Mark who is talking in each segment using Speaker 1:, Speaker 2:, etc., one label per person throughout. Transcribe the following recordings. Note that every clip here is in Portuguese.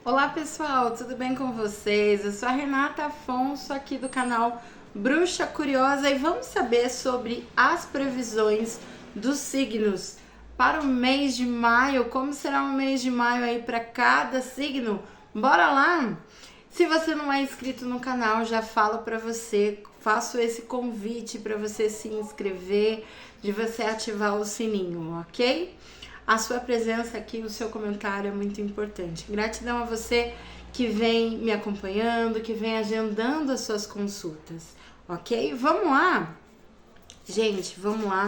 Speaker 1: Olá pessoal, tudo bem com vocês? Eu sou a Renata Afonso aqui do canal Bruxa Curiosa e vamos saber sobre as previsões dos signos para o mês de maio. Como será o mês de maio aí para cada signo? Bora lá? Se você não é inscrito no canal, já falo para você, faço esse convite para você se inscrever, de você ativar o sininho, ok? A sua presença aqui, o seu comentário é muito importante. Gratidão a você que vem me acompanhando, que vem agendando as suas consultas, ok? Vamos lá? Gente, vamos lá.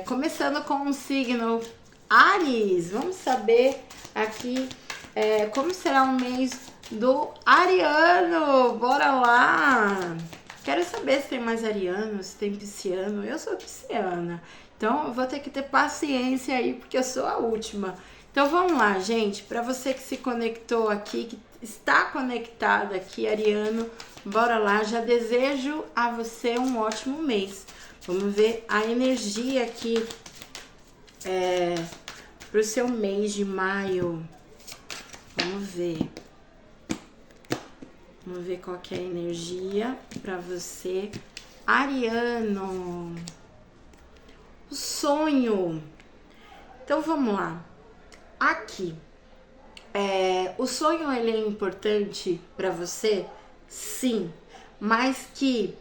Speaker 1: Começando com o signo Áries, vamos saber aqui como será o mês do ariano. Bora lá! Quero saber se tem mais arianos, se tem pisciano. Eu sou pisciana, então eu vou ter que ter paciência aí, porque eu sou a última. Então vamos lá, gente. Para você que se conectou aqui, que está conectado aqui, ariano, bora lá. Já desejo a você um ótimo mês. Vamos ver a energia aqui para o seu mês de maio. Vamos ver. Vamos ver qual que é a energia para você, ariano. O sonho. Então vamos lá. Aqui, o sonho ele é importante para você? Sim, mas que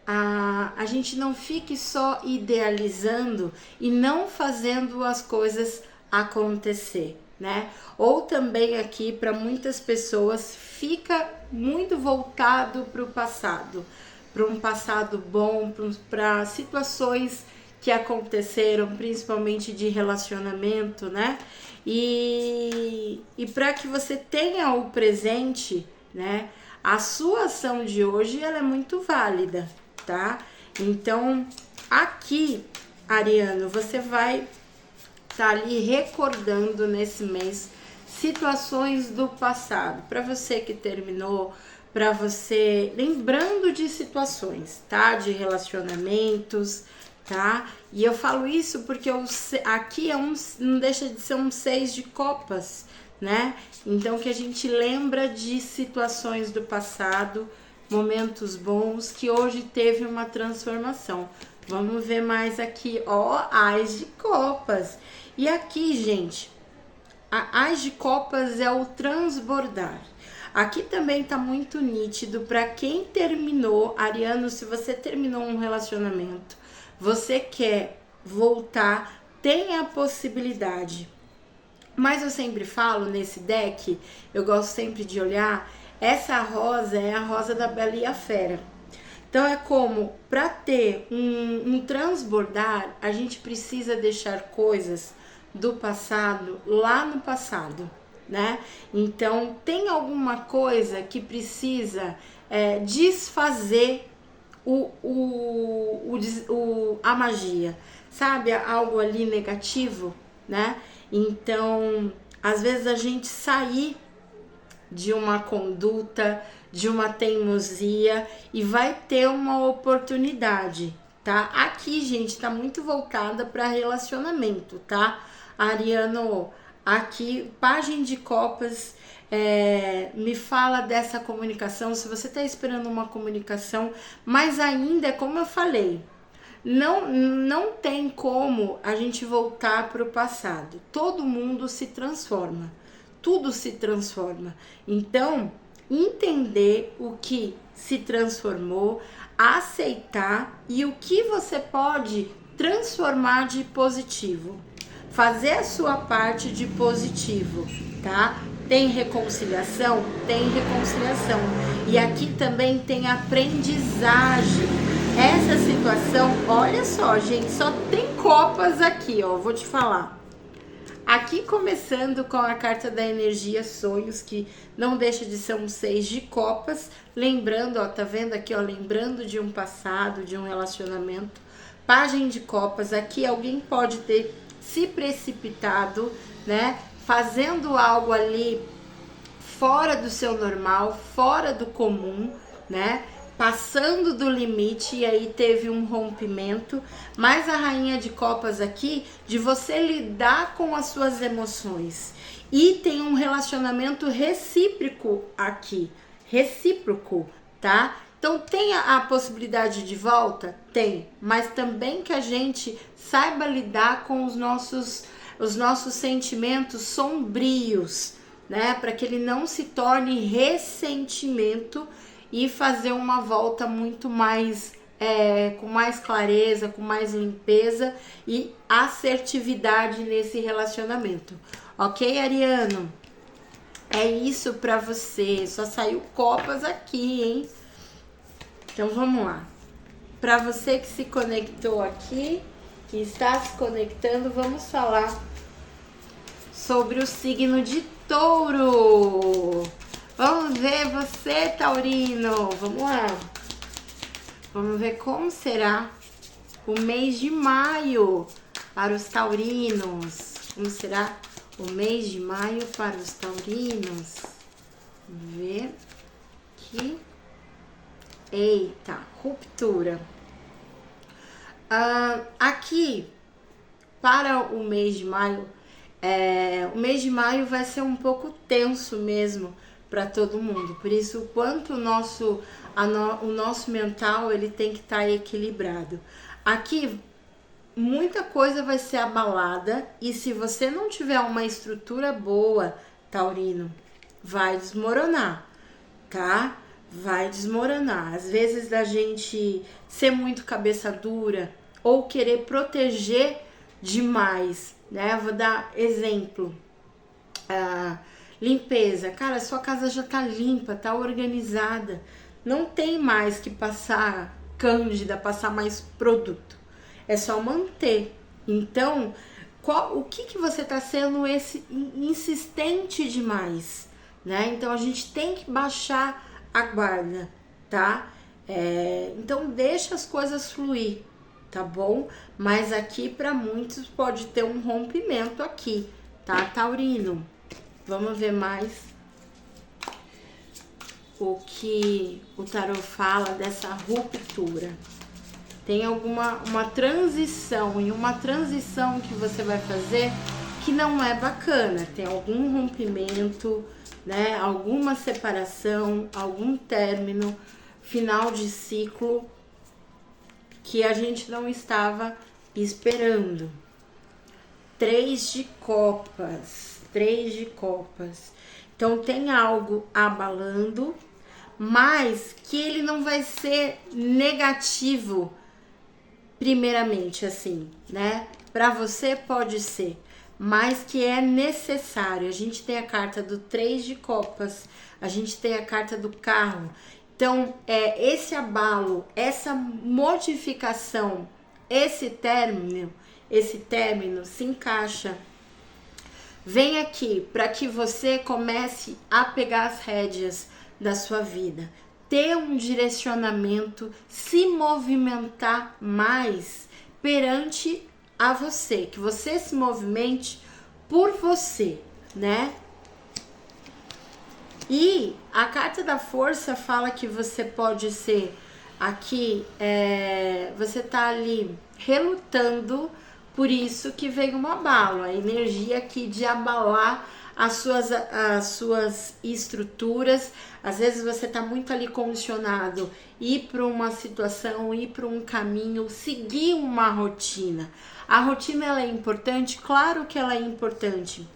Speaker 1: a gente não fique só idealizando e não fazendo as coisas acontecer, né? Ou também aqui para muitas pessoas fica muito voltado para o passado, para um passado bom, para situações que aconteceram, principalmente de relacionamento, né? E para que você tenha o presente, né? A sua ação de hoje ela é muito válida, tá? Então, aqui, ariano, você vai estar ali recordando nesse mês situações do passado, para você que terminou, para você lembrando de situações, tá? De relacionamentos, tá? E eu falo isso porque aqui não deixa de ser um 6 de copas, né? Então que a gente lembra de situações do passado, momentos bons que hoje teve uma transformação. Vamos ver mais aqui, ó, Ás de Copas. E aqui, gente, a Ás de Copas é o transbordar. Aqui também tá muito nítido para quem terminou, ariano, se você terminou um relacionamento, você quer voltar, tem a possibilidade. Mas eu sempre falo nesse deck, eu gosto sempre de olhar, essa rosa é a rosa da Bela e a Fera. Então é como, para ter um transbordar, a gente precisa deixar coisas do passado lá no passado, né? Então tem alguma coisa que precisa desfazer a magia, sabe? Algo ali negativo, né? Então, às vezes a gente sair de uma conduta, de uma teimosia e vai ter uma oportunidade, tá? Aqui, gente, tá muito voltada para relacionamento, tá? Ariano, aqui, página de copas, me fala dessa comunicação, se você tá esperando uma comunicação, mas ainda, como eu falei, não tem como a gente voltar para o passado. Todo mundo se transforma, tudo se transforma. Então, entender o que se transformou, aceitar e o que você pode transformar de positivo. Fazer a sua parte de positivo, tá? Tem reconciliação? Tem reconciliação. E aqui também tem aprendizagem. Essa situação, olha só, gente, só tem copas aqui, ó, vou te falar. Aqui começando com a carta da energia sonhos, que não deixa de ser um 6 de copas, lembrando, ó, tá vendo aqui, ó, lembrando de um passado, de um relacionamento. Página de copas, aqui alguém pode ter se precipitado, né, fazendo algo ali fora do seu normal, fora do comum, né, passando do limite, e aí teve um rompimento. Mas a rainha de copas aqui, de você lidar com as suas emoções E tem um relacionamento recíproco aqui, recíproco, tá? Então tem a possibilidade de volta? Tem, mas também que a gente saiba lidar com os nossos sentimentos sombrios, né? Para que ele não se torne ressentimento e fazer uma volta muito mais com mais clareza, com mais limpeza e assertividade nesse relacionamento. Ok, Ariano? É isso pra você. Só saiu copas aqui, hein? Então vamos lá. Pra você que se conectou aqui, que está se conectando, vamos falar sobre o signo de Touro. Vamos ver você, Taurino. Vamos lá. Vamos ver como será o mês de maio para os taurinos. Como será o mês de maio para os taurinos? Vamos ver aqui. Eita, ruptura. Aqui, para o mês de maio, o mês de maio vai ser um pouco tenso mesmo para todo mundo. Por isso, o quanto o nosso mental ele tem que estar equilibrado. Aqui, muita coisa vai ser abalada e se você não tiver uma estrutura boa, taurino, vai desmoronar, tá? Vai desmoronar. Às vezes da gente ser muito cabeça dura ou querer proteger demais, né? Vou dar exemplo. Limpeza. Cara, sua casa já tá limpa, tá organizada. Não tem mais que passar cândida, passar mais produto. É só manter. Então, o que você tá sendo insistente demais, né? Então a gente tem que baixar a guarda, tá? Então deixa as coisas fluir, tá bom? Mas aqui para muitos pode ter um rompimento aqui, tá, Taurino? Vamos ver mais o que o tarô fala dessa ruptura. Tem uma transição, e uma transição que você vai fazer que não é bacana. Tem algum rompimento, né? Alguma separação, algum término, final de ciclo que a gente não estava esperando. 3 de copas. Então tem algo abalando, mas que ele não vai ser negativo primeiramente, assim, né? Para você pode ser, mas que é necessário. A gente tem a carta do 3 de copas, a gente tem a carta do carro. Então, esse abalo, essa modificação, esse término se encaixa. Vem aqui para que você comece a pegar as rédeas da sua vida, ter um direcionamento, se movimentar mais perante a você, que você se movimente por você, né? E a carta da força fala que você pode ser aqui, você tá ali relutando, por isso que vem um abalo, a energia aqui de abalar as suas estruturas. Às vezes você tá muito ali condicionado, ir para uma situação, ir para um caminho, seguir uma rotina. A rotina ela é importante? Claro que ela é importante,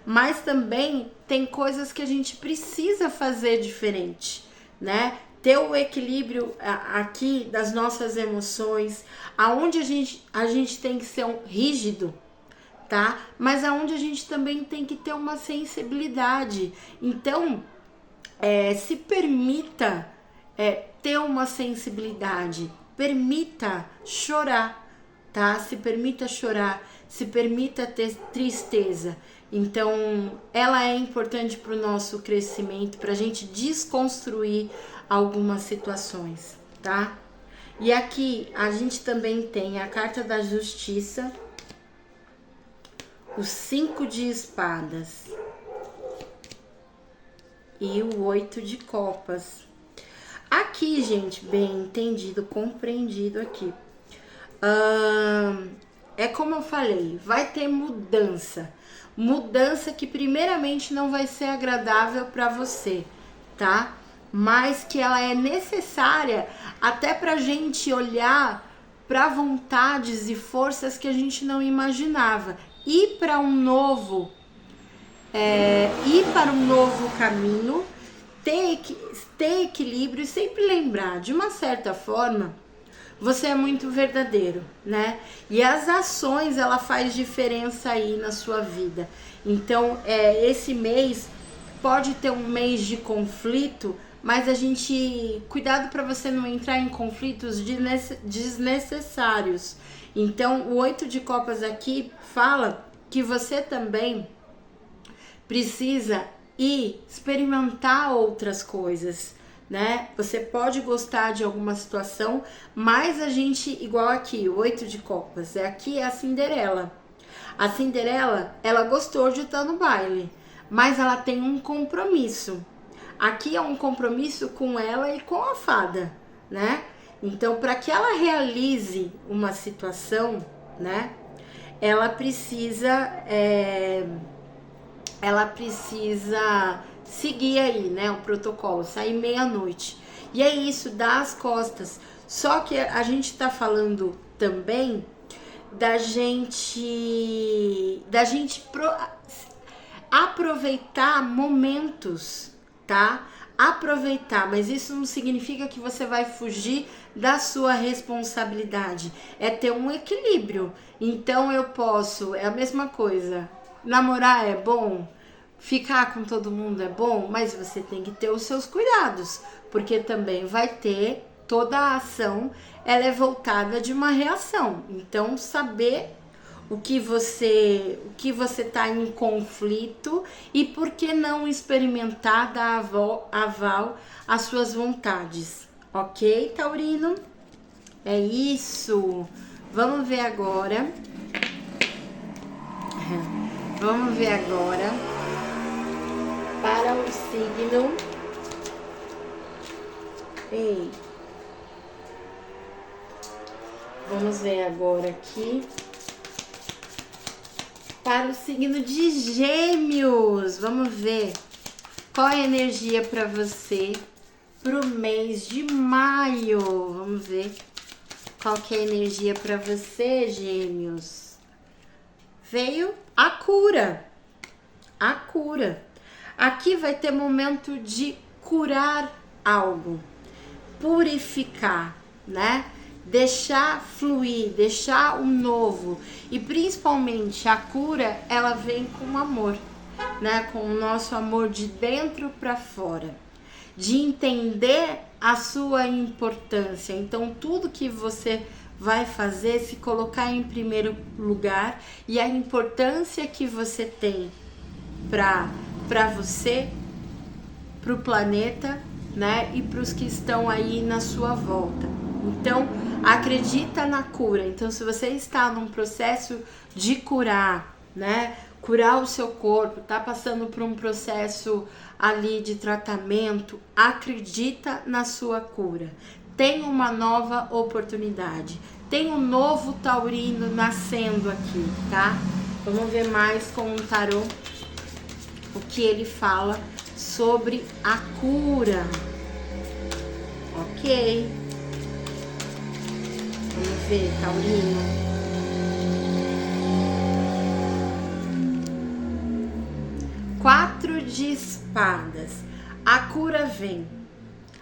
Speaker 1: mas também tem coisas que a gente precisa fazer diferente, né? Ter o equilíbrio aqui das nossas emoções, aonde a gente tem que ser rígido, tá? Mas aonde a gente também tem que ter uma sensibilidade. Então, se permita ter uma sensibilidade, permita chorar, tá? Se permita chorar, se permita ter tristeza. Então, ela é importante para o nosso crescimento, para a gente desconstruir algumas situações, tá? E aqui a gente também tem a carta da justiça, o 5 de espadas e o 8 de copas. Aqui, gente, bem entendido, compreendido aqui. É como eu falei, vai ter mudança. mudança que primeiramente não vai ser agradável para você, tá? Mas que ela é necessária até pra gente olhar para vontades e forças que a gente não imaginava. Ir para um novo caminho, ter equilíbrio e sempre lembrar, de uma certa forma, você é muito verdadeiro, né? E as ações, ela faz diferença aí na sua vida. Então, esse mês pode ter um mês de conflito, mas a gente... Cuidado para você não entrar em conflitos desnecessários. Então, o 8 de copas aqui fala que você também precisa ir experimentar outras coisas, né? Você pode gostar de alguma situação, mas a gente, igual aqui, o 8 de copas, aqui é a Cinderela. A Cinderela, ela gostou de estar no baile, mas ela tem um compromisso. Aqui é um compromisso com ela e com a fada, né? Então, para que ela realize uma situação, né? Ela precisa seguir aí, né, o protocolo, sair meia-noite. E é isso, dar as costas. Só que a gente tá falando também da gente aproveitar momentos, tá? Aproveitar, mas isso não significa que você vai fugir da sua responsabilidade. É ter um equilíbrio. Então eu posso, é a mesma coisa. Namorar é bom, ficar com todo mundo é bom, mas você tem que ter os seus cuidados, porque também vai ter toda a ação, ela é voltada de uma reação. Então, saber o que você tá em conflito e por que não experimentar dar aval às suas vontades. Ok, Taurino? É isso. Vamos ver agora. Vamos ver agora para o signo. Ei. Vamos ver agora aqui para o signo de Gêmeos. Vamos ver qual é a energia para você pro mês de maio. Vamos ver qual que é a energia para você, Gêmeos. Veio a cura. A cura. Aqui vai ter momento de curar algo, purificar, né? Deixar fluir, deixar o novo. E principalmente a cura, ela vem com amor, né? Com o nosso amor de dentro para fora. De entender a sua importância. Então, tudo que você vai fazer, se colocar em primeiro lugar e a importância que você tem para você, para o planeta, né? E para os que estão aí na sua volta. Então, acredita na cura. Então, se você está num processo de curar, né? Curar o seu corpo, tá passando por um processo ali de tratamento, acredita na sua cura. Tem uma nova oportunidade. Tem um novo taurino nascendo aqui, tá? Vamos ver mais com o tarô o que ele fala sobre a cura. Ok. Vamos ver, taurino. Quatro de espadas. A cura vem.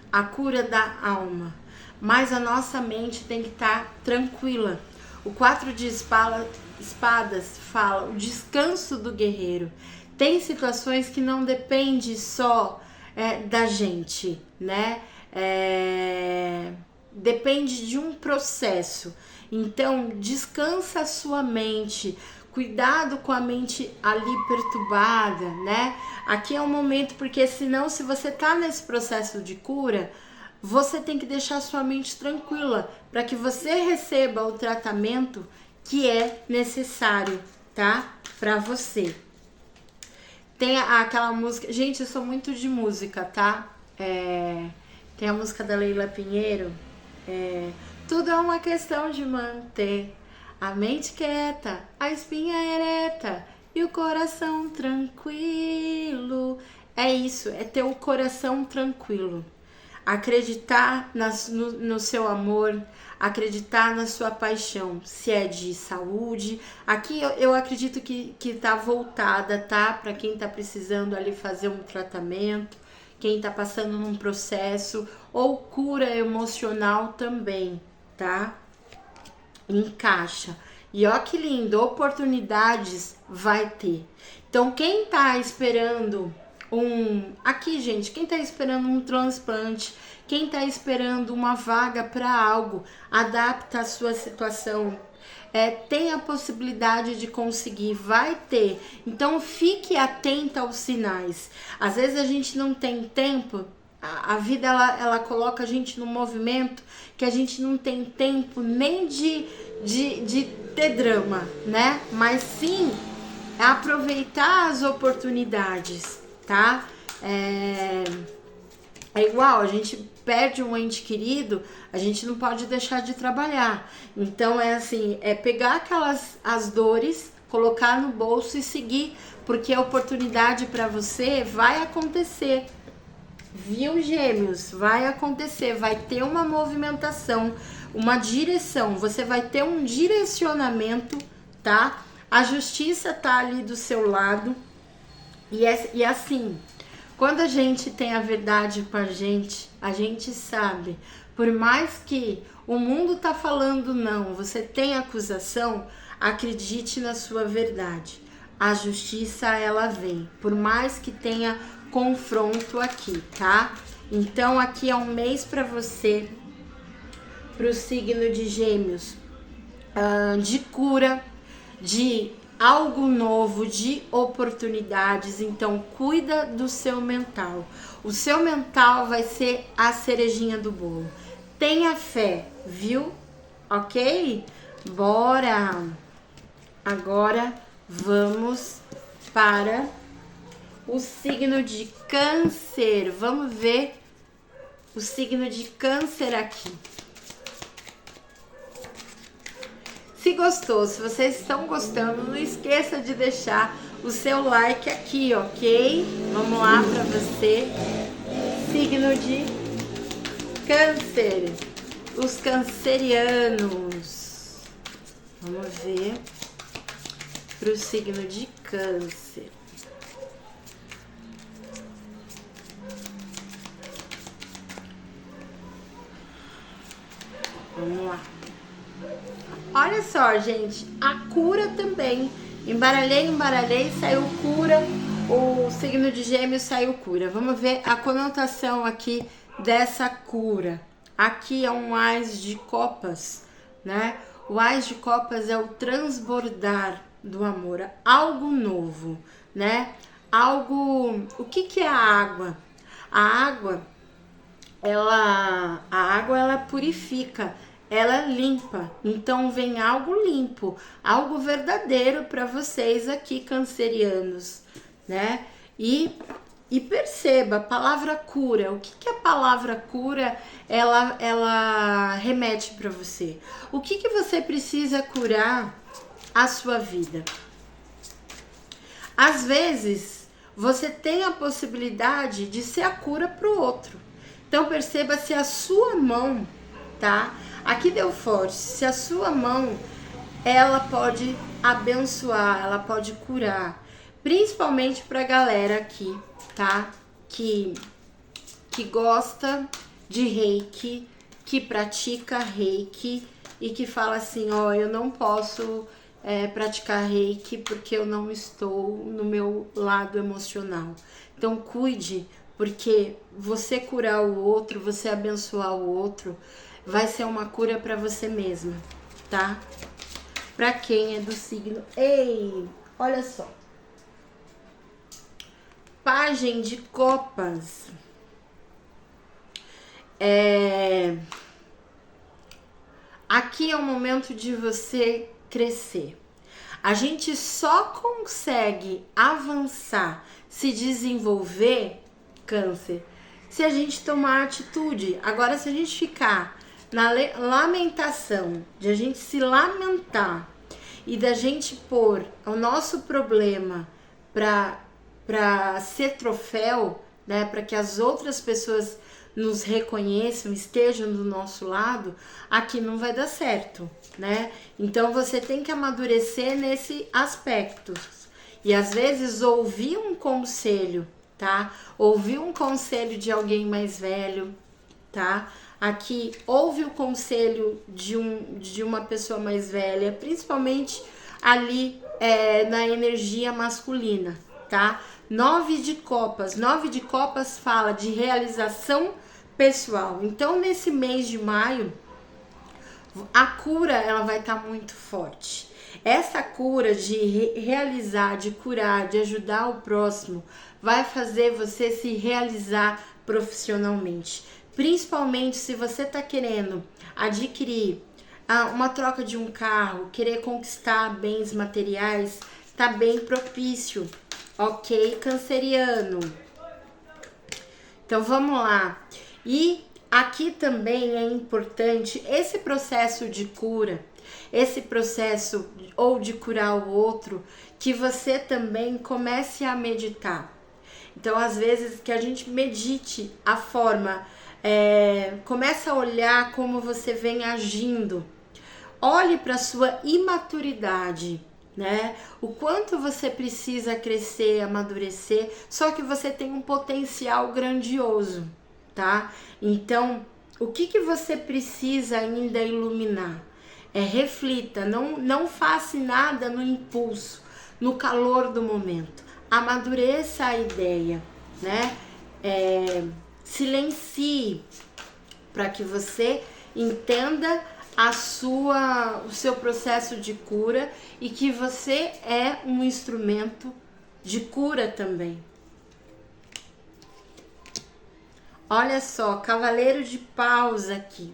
Speaker 1: A cura da alma. Mas a nossa mente tem que estar tranquila. O 4 de espadas fala o descanso do guerreiro. Tem situações que não depende só da gente, né? Depende de um processo. Então, descansa a sua mente. Cuidado com a mente ali perturbada, né? Aqui é um momento, porque senão, se você tá nesse processo de cura, você tem que deixar sua mente tranquila para que você receba o tratamento que é necessário, tá? Para você. Tem aquela música... Gente, eu sou muito de música, tá? Tem a música da Leila Pinheiro. Tudo é uma questão de manter a mente quieta, a espinha ereta e o coração tranquilo. É isso, é ter o coração tranquilo. Acreditar no seu amor, acreditar na sua paixão, se é de saúde. Aqui eu acredito que tá voltada, tá? Para quem tá precisando ali fazer um tratamento, quem tá passando num processo, ou cura emocional também, tá? Encaixa. E ó que lindo, oportunidades vai ter. Então quem tá esperando aqui, gente, quem tá esperando um transplante, quem tá esperando uma vaga para algo, adapta a sua situação. Tem a possibilidade de conseguir, vai ter. Então fique atenta aos sinais. Às vezes a gente não tem tempo, a vida ela coloca a gente num movimento que a gente não tem tempo nem de ter drama, né? Mas sim aproveitar as oportunidades, tá? É igual, a gente perde um ente querido, a gente não pode deixar de trabalhar. Então é assim, é pegar as dores, colocar no bolso e seguir, porque a oportunidade para você vai acontecer. Viu, Gêmeos? Vai acontecer, vai ter uma movimentação, uma direção, você vai ter um direcionamento, tá? A justiça tá ali do seu lado. E assim, quando a gente tem a verdade com a gente sabe, por mais que o mundo tá falando não, você tem acusação, acredite na sua verdade. A justiça, ela vem, por mais que tenha confronto aqui, tá? Então aqui é um mês para você, pro signo de Gêmeos, de cura, de algo novo, de oportunidades. Então cuida do seu mental. O seu mental vai ser a cerejinha do bolo. Tenha fé, viu? Ok? Bora! Agora vamos para o signo de Câncer. Vamos ver o signo de Câncer aqui. Se gostou, se vocês estão gostando, não esqueça de deixar o seu like aqui, ok? Vamos lá para você, signo de Câncer, os cancerianos. Vamos ver para o signo de Câncer. Vamos lá. Olha só, gente, a cura também. Embaralhei, saiu cura. O signo de Gêmeos saiu cura. Vamos ver a conotação aqui dessa cura. Aqui é um Ás de Copas, né? O Ás de Copas é o transbordar do amor, algo novo, né? Algo. O que é a água? A água, ela purifica. Ela limpa, então vem algo limpo, algo verdadeiro para vocês aqui, cancerianos, né? E perceba, a palavra cura, o que a palavra cura ela remete para você? O que você precisa curar a sua vida? Às vezes, você tem a possibilidade de ser a cura para o outro. Então perceba se a sua mão, tá? Aqui deu forte, se a sua mão, ela pode abençoar, ela pode curar, principalmente pra galera aqui, tá? Que gosta de reiki, que pratica reiki e que fala assim, ó, eu não posso praticar reiki porque eu não estou no meu lado emocional. Então cuide, porque você curar o outro, você abençoar o outro, vai ser uma cura para você mesma, tá? Para quem é do signo... Ei, olha só. Pagem de Copas. Aqui é o momento de você crescer. A gente só consegue avançar, se desenvolver, Câncer, se a gente tomar atitude. Agora, se a gente ficar na lamentação, de a gente se lamentar e da gente pôr o nosso problema para ser troféu, né, para que as outras pessoas nos reconheçam, estejam do nosso lado, aqui não vai dar certo, né? Então você tem que amadurecer nesse aspecto. E às vezes ouvir um conselho, tá? Ouvir um conselho de alguém mais velho, tá? Aqui, ouve o conselho de uma pessoa mais velha, principalmente ali na energia masculina, tá? 9 de copas. 9 de copas fala de realização pessoal. Então, nesse mês de maio, a cura ela vai estar muito forte. Essa cura de realizar, de curar, de ajudar o próximo, vai fazer você se realizar profissionalmente. Principalmente se você está querendo adquirir uma troca de um carro, querer conquistar bens materiais, tá bem propício, ok, canceriano? Então vamos lá. E aqui também é importante esse processo de cura, esse processo ou de curar o outro, que você também comece a meditar. Então, às vezes, que a gente medite a forma, começa a olhar como você vem agindo. Olhe para a sua imaturidade, né? O quanto você precisa crescer, amadurecer, só que você tem um potencial grandioso, tá? Então, o que você precisa ainda iluminar? Reflita, não faça nada no impulso, no calor do momento. Amadureça a ideia, né? Silencie para que você entenda o seu processo de cura e que você é um instrumento de cura também. Olha só, cavaleiro de paus aqui.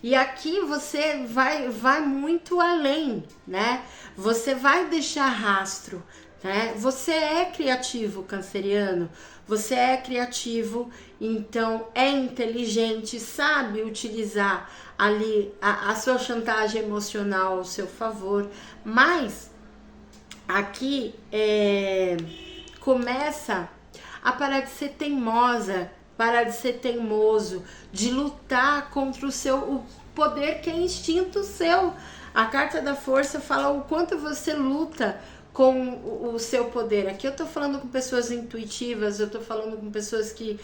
Speaker 1: E aqui você vai muito além, né? Você vai deixar rastro, né? Você é criativo, canceriano. Você é criativo, então é inteligente, sabe utilizar ali a sua chantagem emocional ao seu favor. Mas aqui começa a parar de ser teimosa, parar de ser teimoso, de lutar contra o poder que é instinto seu. A carta da força fala o quanto você luta com o seu poder. Aqui eu tô falando com pessoas intuitivas, eu tô falando com pessoas que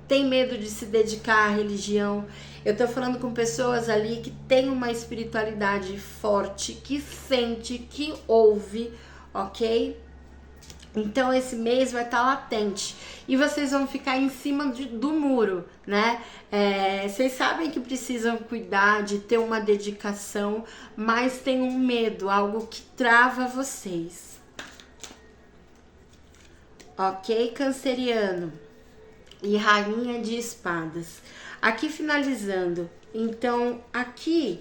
Speaker 1: têm medo de se dedicar à religião. Eu tô falando com pessoas ali que têm uma espiritualidade forte, que sente, que ouve, ok? Então esse mês vai estar latente e vocês vão ficar em cima do muro, né? Vocês sabem que precisam cuidar, de ter uma dedicação, mas tem um medo, algo que trava vocês. Ok, canceriano? E rainha de espadas. Aqui finalizando, então aqui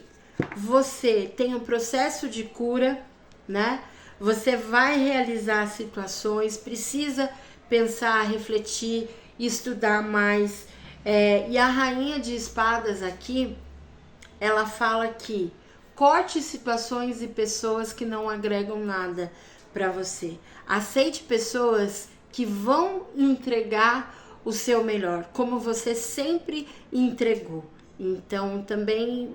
Speaker 1: você tem o processo de cura, né? Você vai realizar situações, precisa pensar, refletir, estudar mais. E a rainha de espadas aqui, ela fala que corte situações e pessoas que não agregam nada para você. Aceite pessoas que vão entregar o seu melhor, como você sempre entregou. Então também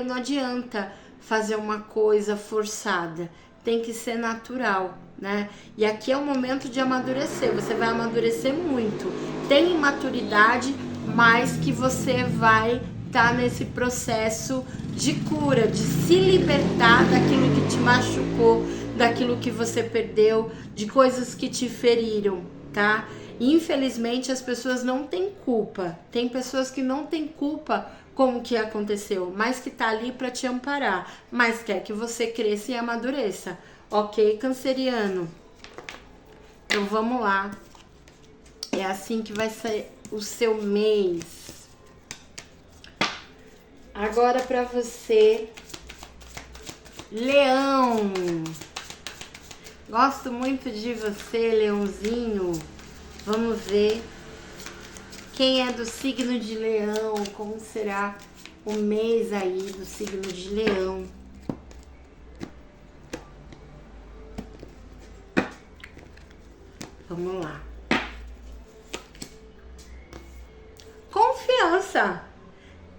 Speaker 1: não adianta fazer uma coisa forçada. Tem que ser natural, né? E aqui é o momento de amadurecer. Você vai amadurecer muito. Tem maturidade, mas que você vai estar nesse processo de cura, de se libertar daquilo que te machucou, daquilo que você perdeu, de coisas que te feriram, tá? Infelizmente as pessoas não têm culpa. Tem pessoas que não têm culpa com o que aconteceu, mas que tá ali para te amparar, mas quer que você cresça e amadureça, ok, canceriano? Então vamos lá, é assim que vai ser o seu mês. Agora para você, leão, gosto muito de você, leãozinho. Vamos ver quem é do signo de leão, como será o mês aí do signo de leão. Vamos lá. Confiança.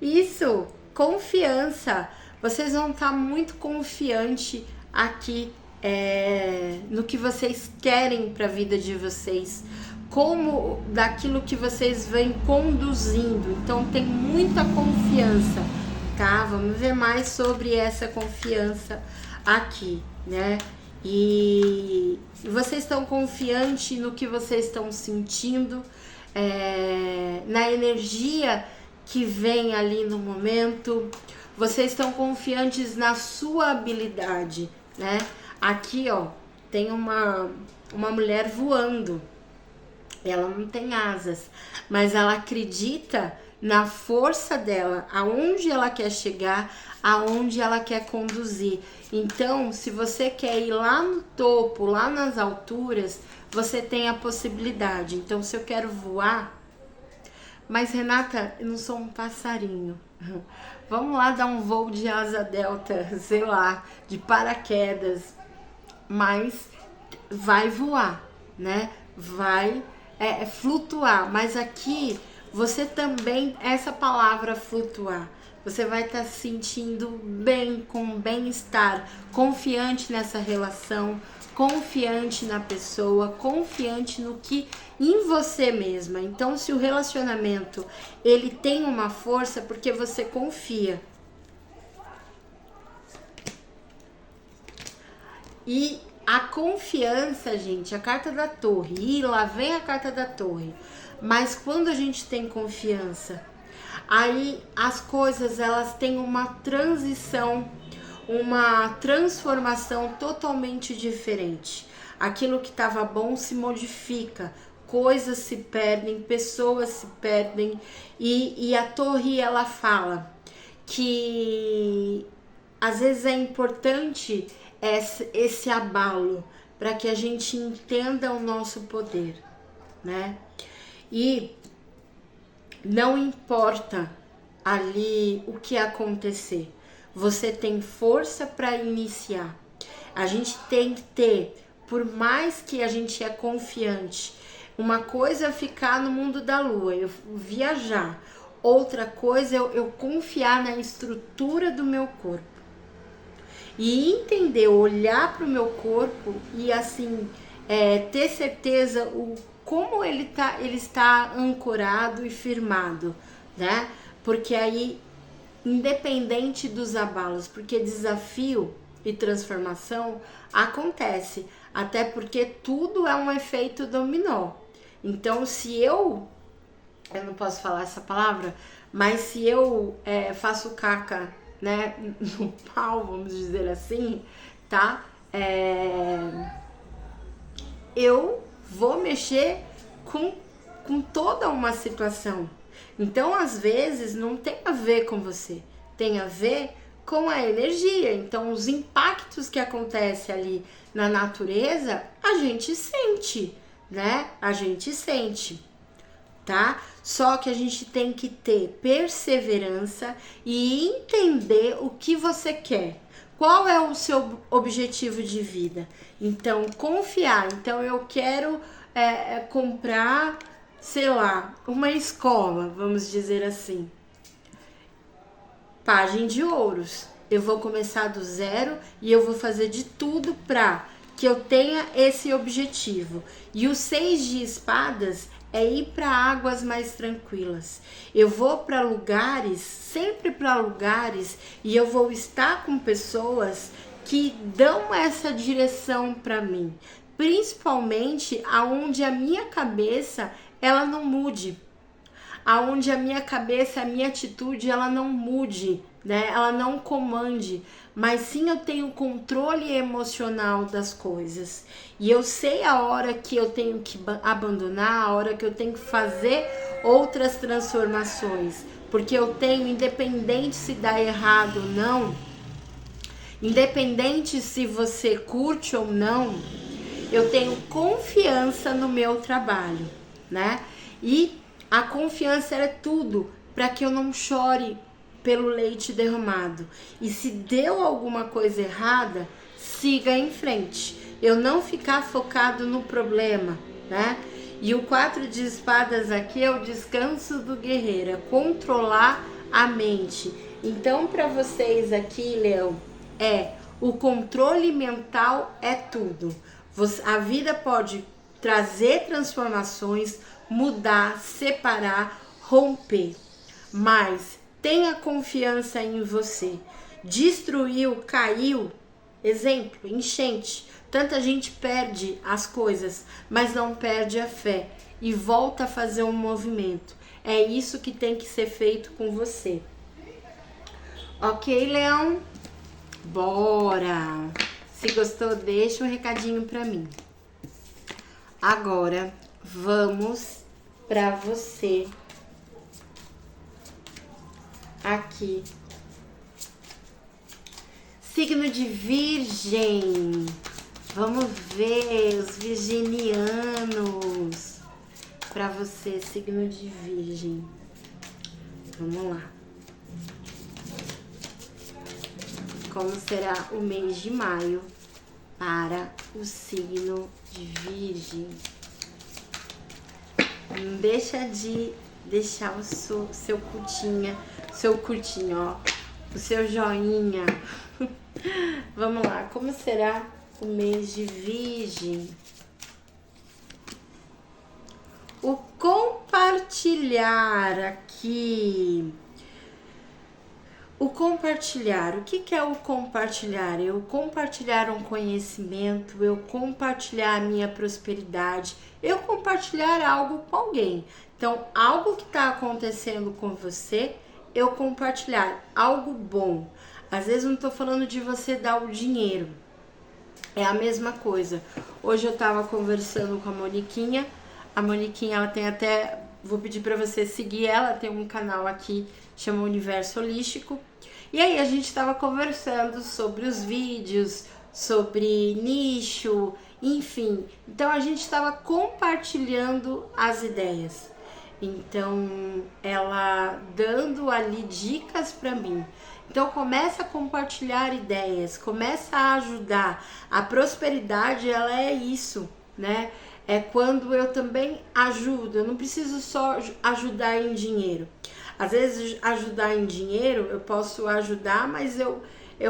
Speaker 1: Isso, confiança. Vocês vão estar muito confiante aqui no que vocês querem para a vida de vocês, como daquilo que vocês vêm conduzindo. Então tem muita confiança, tá? Vamos ver mais sobre essa confiança aqui, né? E vocês estão confiantes no que vocês estão sentindo, na energia que vem ali no momento. Vocês estão confiantes na sua habilidade, né? Aqui, ó, tem uma mulher voando. Ela não tem asas, mas ela acredita na força dela, aonde ela quer chegar, aonde ela quer conduzir. Então, se você quer ir lá no topo, lá nas alturas, você tem a possibilidade. Então, se eu quero voar, mas Renata, eu não sou um passarinho. Vamos lá dar um voo de asa delta, sei lá, de paraquedas, mas vai voar, né? Vai flutuar, mas aqui você também, essa palavra flutuar, você vai estar se sentindo bem, com bem-estar, confiante nessa relação, confiante na pessoa, confiante no que em você mesma. Então, se o relacionamento ele tem uma força, porque você confia. E a confiança, gente, a carta da torre, e lá vem a carta da torre. Mas quando a gente tem confiança, aí as coisas elas têm uma transição, uma transformação totalmente diferente. Aquilo que estava bom se modifica, coisas se perdem, pessoas se perdem, e a torre ela fala que às vezes é importante esse abalo para que a gente entenda o nosso poder, né? E não importa ali o que acontecer, você tem força para iniciar. A gente tem que ter, por mais que a gente é confiante, uma coisa é ficar no mundo da lua, eu viajar, outra coisa é eu confiar na estrutura do meu corpo. E entender, olhar para o meu corpo e assim, ter certeza como ele está ancorado e firmado, né? Porque aí, independente dos abalos, porque desafio e transformação acontece, até porque tudo é um efeito dominó. Então, se eu não posso falar essa palavra, mas se eu faço caca, né, no pau, vamos dizer assim, tá? Eu vou mexer com toda uma situação. Então, às vezes, não tem a ver com você, tem a ver com a energia. Então, os impactos que acontecem ali na natureza, a gente sente, né? A gente sente, tá? Só que a gente tem que ter perseverança e entender o que você quer. Qual é o seu objetivo de vida? Então, confiar. Então, eu quero comprar, sei lá, uma escola, vamos dizer assim. Página de ouros. Eu vou começar do zero e eu vou fazer de tudo para que eu tenha esse objetivo. E o 6 de espadas é ir para águas mais tranquilas. Eu vou para lugares, sempre para lugares, e eu vou estar com pessoas que dão essa direção para mim, principalmente aonde a minha cabeça ela não mude, aonde a minha cabeça, a minha atitude ela não mude, né? Ela não comande, mas sim eu tenho controle emocional das coisas. E eu sei a hora que eu tenho que abandonar, a hora que eu tenho que fazer outras transformações. Porque eu tenho, independente se dá errado ou não, independente se você curte ou não, eu tenho confiança no meu trabalho, né? E a confiança é tudo para que eu não chore pelo leite derramado. E se deu alguma coisa errada, siga em frente. Eu não ficar focado no problema, né? E o 4 de espadas aqui é o descanso do guerreiro, é controlar a mente. Então, para vocês aqui, Leão, o controle mental é tudo. A vida pode trazer transformações, mudar, separar, romper, mas tenha confiança em você. Destruiu, caiu, exemplo, enchente. Tanta gente perde as coisas, mas não perde a fé e volta a fazer um movimento. É isso que tem que ser feito com você. Ok, Leão? Bora! Se gostou, deixa um recadinho pra mim. Agora, vamos pra você aqui. Signo de Virgem. Vamos ver os virginianos. Pra você, signo de Virgem. Vamos lá. Como será o mês de maio para o signo de Virgem? Não deixa de deixar o seu curtinho, ó, o seu joinha. Vamos lá, como será o mês de Virgem? O compartilhar aqui. O compartilhar, o que é o compartilhar? Eu compartilhar um conhecimento, eu compartilhar a minha prosperidade, eu compartilhar algo com alguém. Então, algo que está acontecendo com você, eu compartilhar algo bom. Às vezes não estou falando de você dar o dinheiro, é a mesma coisa. Hoje eu estava conversando com a Moniquinha ela tem até, vou pedir para você seguir ela, tem um canal aqui, chama Universo Holístico. E aí a gente estava conversando sobre os vídeos, sobre nicho, enfim. Então a gente estava compartilhando as ideias. Então ela dando ali dicas para mim. Então começa a compartilhar ideias, começa a ajudar. A prosperidade, ela é isso, né? É quando eu também ajudo, eu não preciso só ajudar em dinheiro. Às vezes ajudar em dinheiro, eu posso ajudar, mas eu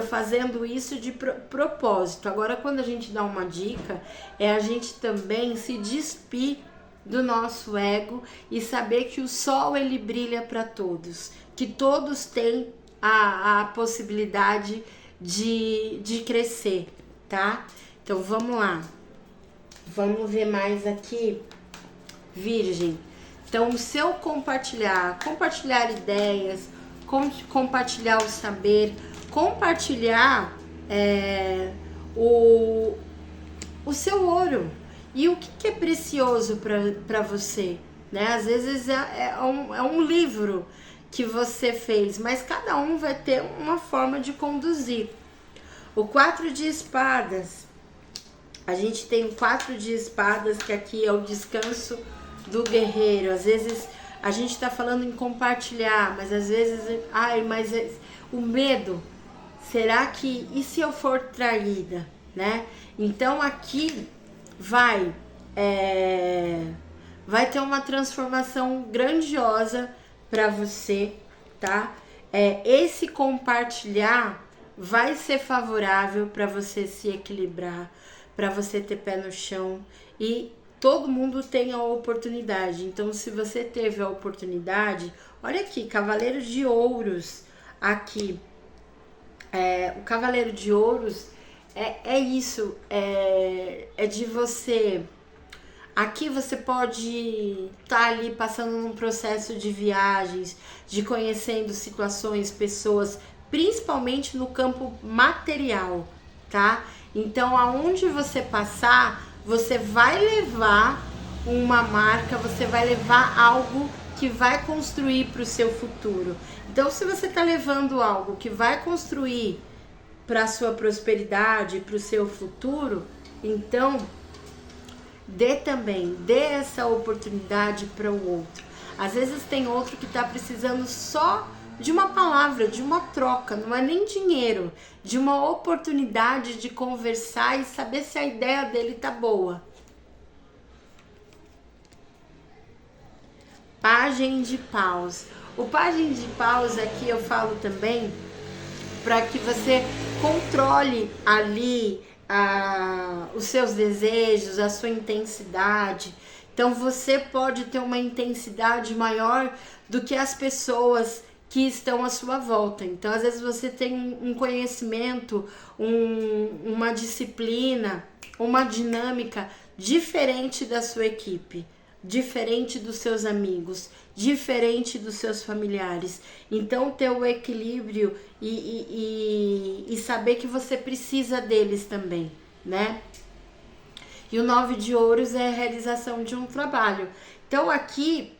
Speaker 1: fazendo isso de propósito. Agora, quando a gente dá uma dica, é a gente também se despir do nosso ego e saber que o sol, ele brilha para todos, que todos têm a possibilidade de crescer, tá? Então, vamos lá. Vamos ver mais aqui, Virgem. Então, o seu compartilhar ideias, compartilhar o saber, compartilhar o seu ouro. E o que é precioso para você, né? Às vezes é um livro que você fez, mas cada um vai ter uma forma de conduzir. O 4 de espadas. A gente tem o 4 de espadas, que aqui é o descanso do guerreiro. Às vezes a gente tá falando em compartilhar, mas às vezes, o medo, será que, e se eu for traída, né? Então aqui vai ter uma transformação grandiosa para você, tá? Esse compartilhar vai ser favorável para você se equilibrar, para você ter pé no chão, e todo mundo tem a oportunidade. Então, se você teve a oportunidade, olha aqui, Cavaleiro de Ouros aqui. O Cavaleiro de Ouros é isso, é de você. Aqui você pode estar ali passando num processo de viagens, de conhecendo situações, pessoas, principalmente no campo material, tá? Então, aonde você passar, você vai levar uma marca, você vai levar algo que vai construir para o seu futuro. Então, se você está levando algo que vai construir para a sua prosperidade, para o seu futuro, então dê essa oportunidade para o outro. Às vezes tem outro que está precisando só de uma palavra, de uma troca, não é nem dinheiro, de uma oportunidade de conversar e saber se a ideia dele tá boa. Pajem de paus. O pajem de paus aqui eu falo também para que você controle ali os seus desejos, a sua intensidade. Então você pode ter uma intensidade maior do que as pessoas que estão à sua volta. Então às vezes você tem um conhecimento, uma disciplina, uma dinâmica diferente da sua equipe, diferente dos seus amigos, diferente dos seus familiares. Então ter o equilíbrio e saber que você precisa deles também, né? E o 9 de ouros é a realização de um trabalho. Então aqui,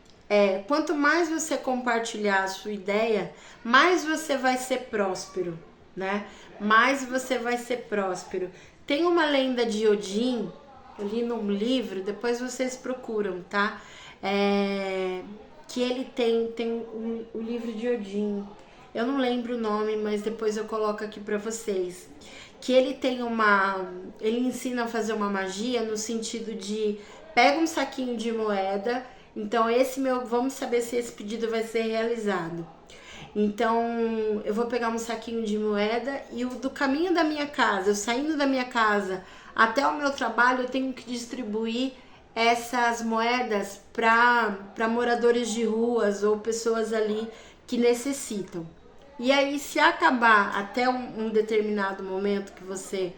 Speaker 1: quanto mais você compartilhar a sua ideia, mais você vai ser próspero, né? Mais você vai ser próspero. Tem uma lenda de Odin, eu li num livro, depois vocês procuram, tá? Que ele tem o livro de Odin. Eu não lembro o nome, mas depois eu coloco aqui pra vocês. Que ele tem ele ensina a fazer uma magia no sentido de pega um saquinho de moeda. Então vamos saber se esse pedido vai ser realizado. Então eu vou pegar um saquinho de moeda e do caminho da minha casa, eu saindo da minha casa até o meu trabalho, eu tenho que distribuir essas moedas para moradores de ruas ou pessoas ali que necessitam. E aí, se acabar até um determinado momento que você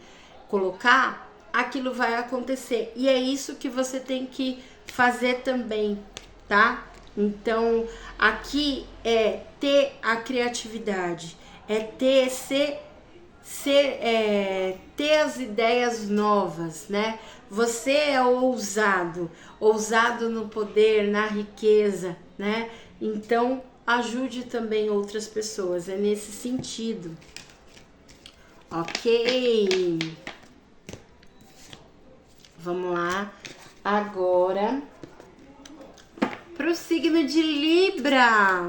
Speaker 1: colocar, aquilo vai acontecer. E é isso que você tem que fazer também, tá? Então, aqui é ter a criatividade, é ter as ideias novas, né? Você é ousado no poder, na riqueza, né? Então, ajude também outras pessoas, é nesse sentido. Ok? Vamos lá. Agora, pro signo de Libra.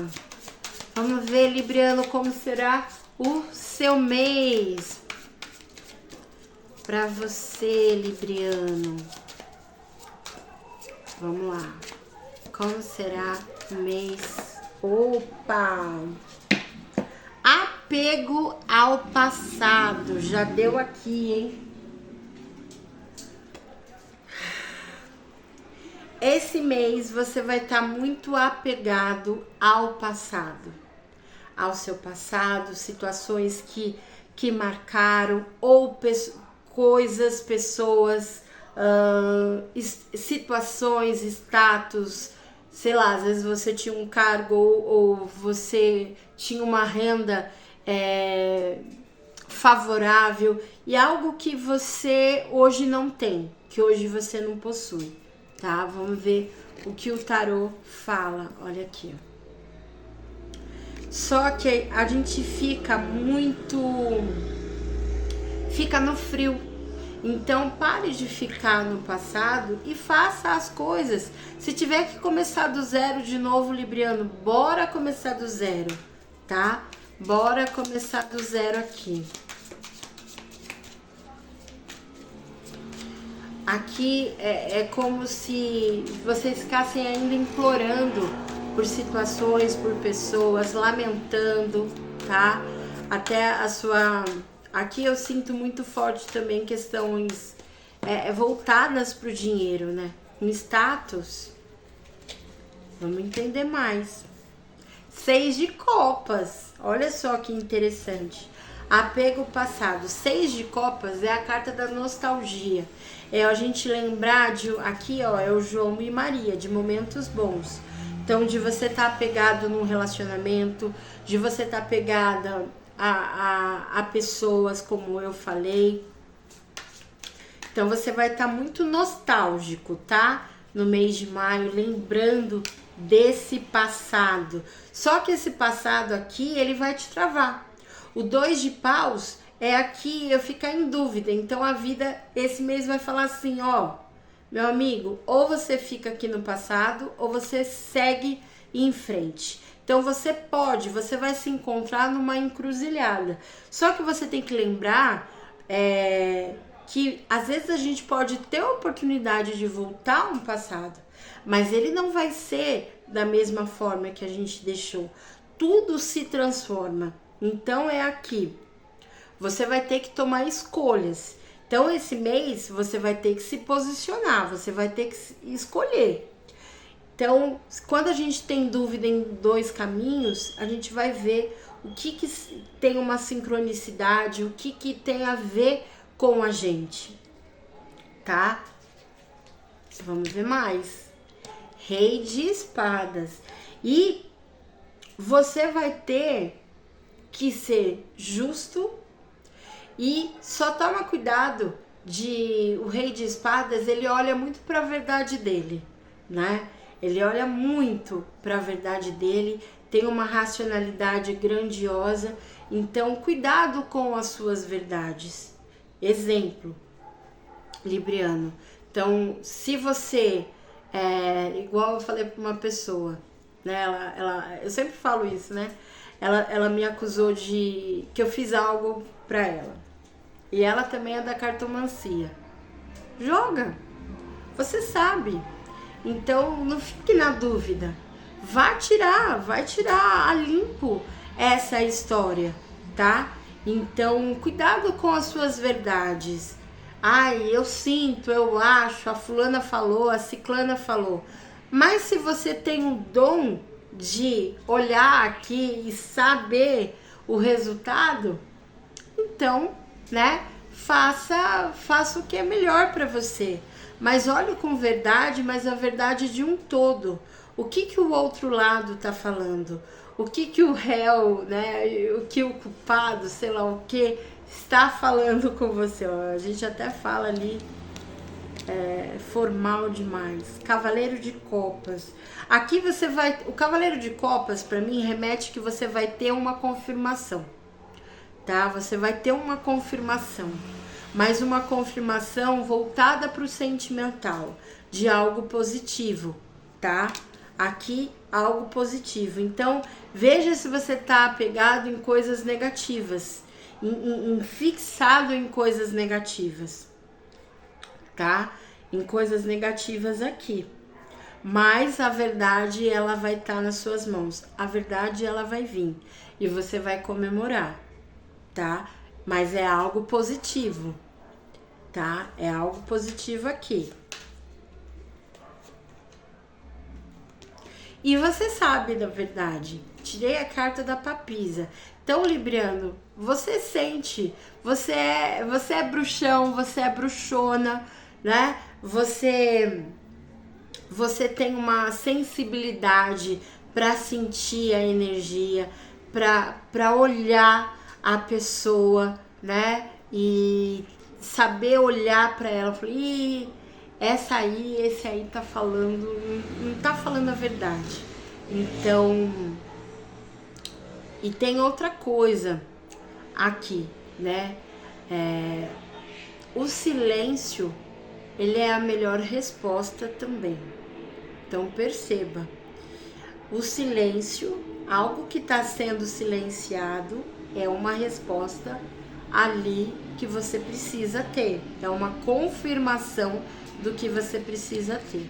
Speaker 1: Vamos ver, Libriano, como será o seu mês. Pra você, Libriano. Vamos lá. Como será o mês? Opa! Apego ao passado. Já deu aqui, hein? Esse mês você vai estar muito apegado ao passado. Ao seu passado, situações que marcaram, ou coisas, pessoas, situações, status. Sei lá, às vezes você tinha um cargo ou você tinha uma renda favorável e algo que você hoje não tem, que hoje você não possui, tá? Vamos ver o que o tarô fala. Olha aqui, ó. Só que a gente fica no frio. Então pare de ficar no passado e faça as coisas. Se tiver que começar do zero de novo, Libriano, bora começar do zero, tá? Bora começar do zero aqui. Aqui é como se vocês ficassem ainda implorando por situações, por pessoas, lamentando, tá? Até a sua... Aqui eu sinto muito forte também questões voltadas pro dinheiro, né? Um status. Vamos entender mais. 6 de copas. Olha só que interessante. Apego passado. 6 de copas é a carta da nostalgia. É a gente lembrar de... Aqui, ó, é o João e Maria, de momentos bons. Então, de você estar apegado num relacionamento, de você estar apegada a pessoas, como eu falei. Então você vai estar muito nostálgico, tá? No mês de maio, lembrando desse passado. Só que esse passado aqui, ele vai te travar. O 2 de paus é aqui eu ficar em dúvida. Então a vida, esse mês vai falar assim, ó, meu amigo, ou você fica aqui no passado, ou você segue em frente. Então você vai se encontrar numa encruzilhada. Só que você tem que lembrar que às vezes a gente pode ter a oportunidade de voltar ao passado, mas ele não vai ser da mesma forma que a gente deixou. Tudo se transforma. Então é aqui. Você vai ter que tomar escolhas. Então esse mês você vai ter que se posicionar, você vai ter que escolher. Então, quando a gente tem dúvida em dois caminhos, a gente vai ver o que tem uma sincronicidade, o que tem a ver com a gente, tá? Vamos ver mais. Rei de espadas. E você vai ter que ser justo e só toma cuidado o rei de espadas, ele olha muito para a verdade dele, né? Ele olha muito para a verdade dele, tem uma racionalidade grandiosa, então cuidado com as suas verdades. Exemplo, Libriano. Então, se você igual eu falei para uma pessoa, né? Eu sempre falo isso, né? Ela me acusou de que eu fiz algo para ela. E ela também é da cartomancia. Joga. Você sabe. Então, não fique na dúvida. Vai tirar a limpo essa história, tá? Então, cuidado com as suas verdades. Ai, eu sinto, eu acho, a fulana falou, a ciclana falou. Mas se você tem o dom de olhar aqui e saber o resultado, então, né, faça o que é melhor para você. Mas olhe com verdade, mas a verdade de um todo. O que o outro lado tá falando? O que o réu, né, o que o culpado, sei lá o que, está falando com você? Ó, a gente até fala ali formal demais. Cavaleiro de Copas. Aqui você vai... O Cavaleiro de Copas, para mim, remete que você vai ter uma confirmação. Tá? Você vai ter uma confirmação. Mas uma confirmação voltada para o sentimental. De algo positivo. Tá? Aqui, algo positivo. Então, veja se você tá apegado em coisas negativas. Fixado em coisas negativas. Tá? Em coisas negativas aqui. Mas a verdade, ela vai estar nas suas mãos. A verdade, ela vai vir. E você vai comemorar, tá? Mas é algo positivo, tá? É algo positivo aqui. E você sabe da verdade. Tirei a carta da papisa. Então, Libriano, você sente. Você é bruxão, você é bruxona, né? Você tem uma sensibilidade para sentir a energia, para olhar a pessoa, né? E saber olhar para ela, falar, esse aí tá falando, não tá falando a verdade. Então, e tem outra coisa aqui, né? O silêncio, ele é a melhor resposta também. Então perceba, o silêncio, algo que está sendo silenciado, é uma resposta ali que você precisa ter. É uma confirmação do que você precisa ter.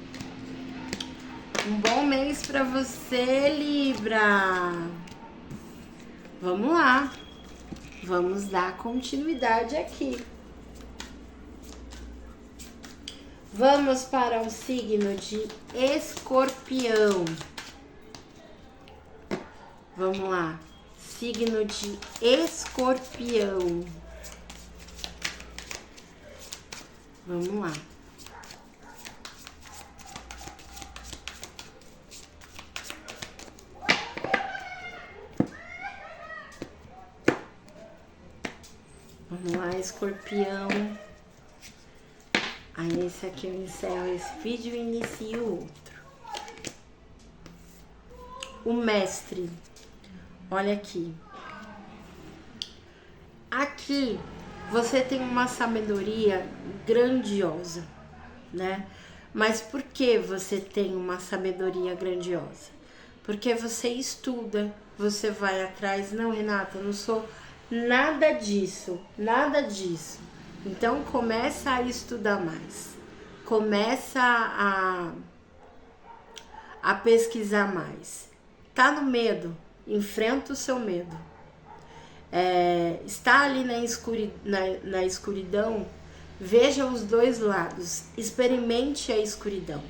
Speaker 1: Um bom mês para você, Libra. Vamos lá. Vamos dar continuidade aqui. Vamos para o signo de Escorpião. Vamos lá. Signo de Escorpião. Vamos lá. Vamos lá, Escorpião. Aí esse aqui eu encerro esse vídeo e inicio outro. O mestre. Olha aqui. Aqui você tem uma sabedoria grandiosa, né? Mas por que você tem uma sabedoria grandiosa? Porque você estuda, você vai atrás. Não, Renata, eu não sou nada disso, nada disso. Então começa a estudar mais, começa a pesquisar mais. Tá no medo? Enfrenta o seu medo. Está ali na escuridão? Veja os dois lados. Experimente a escuridão.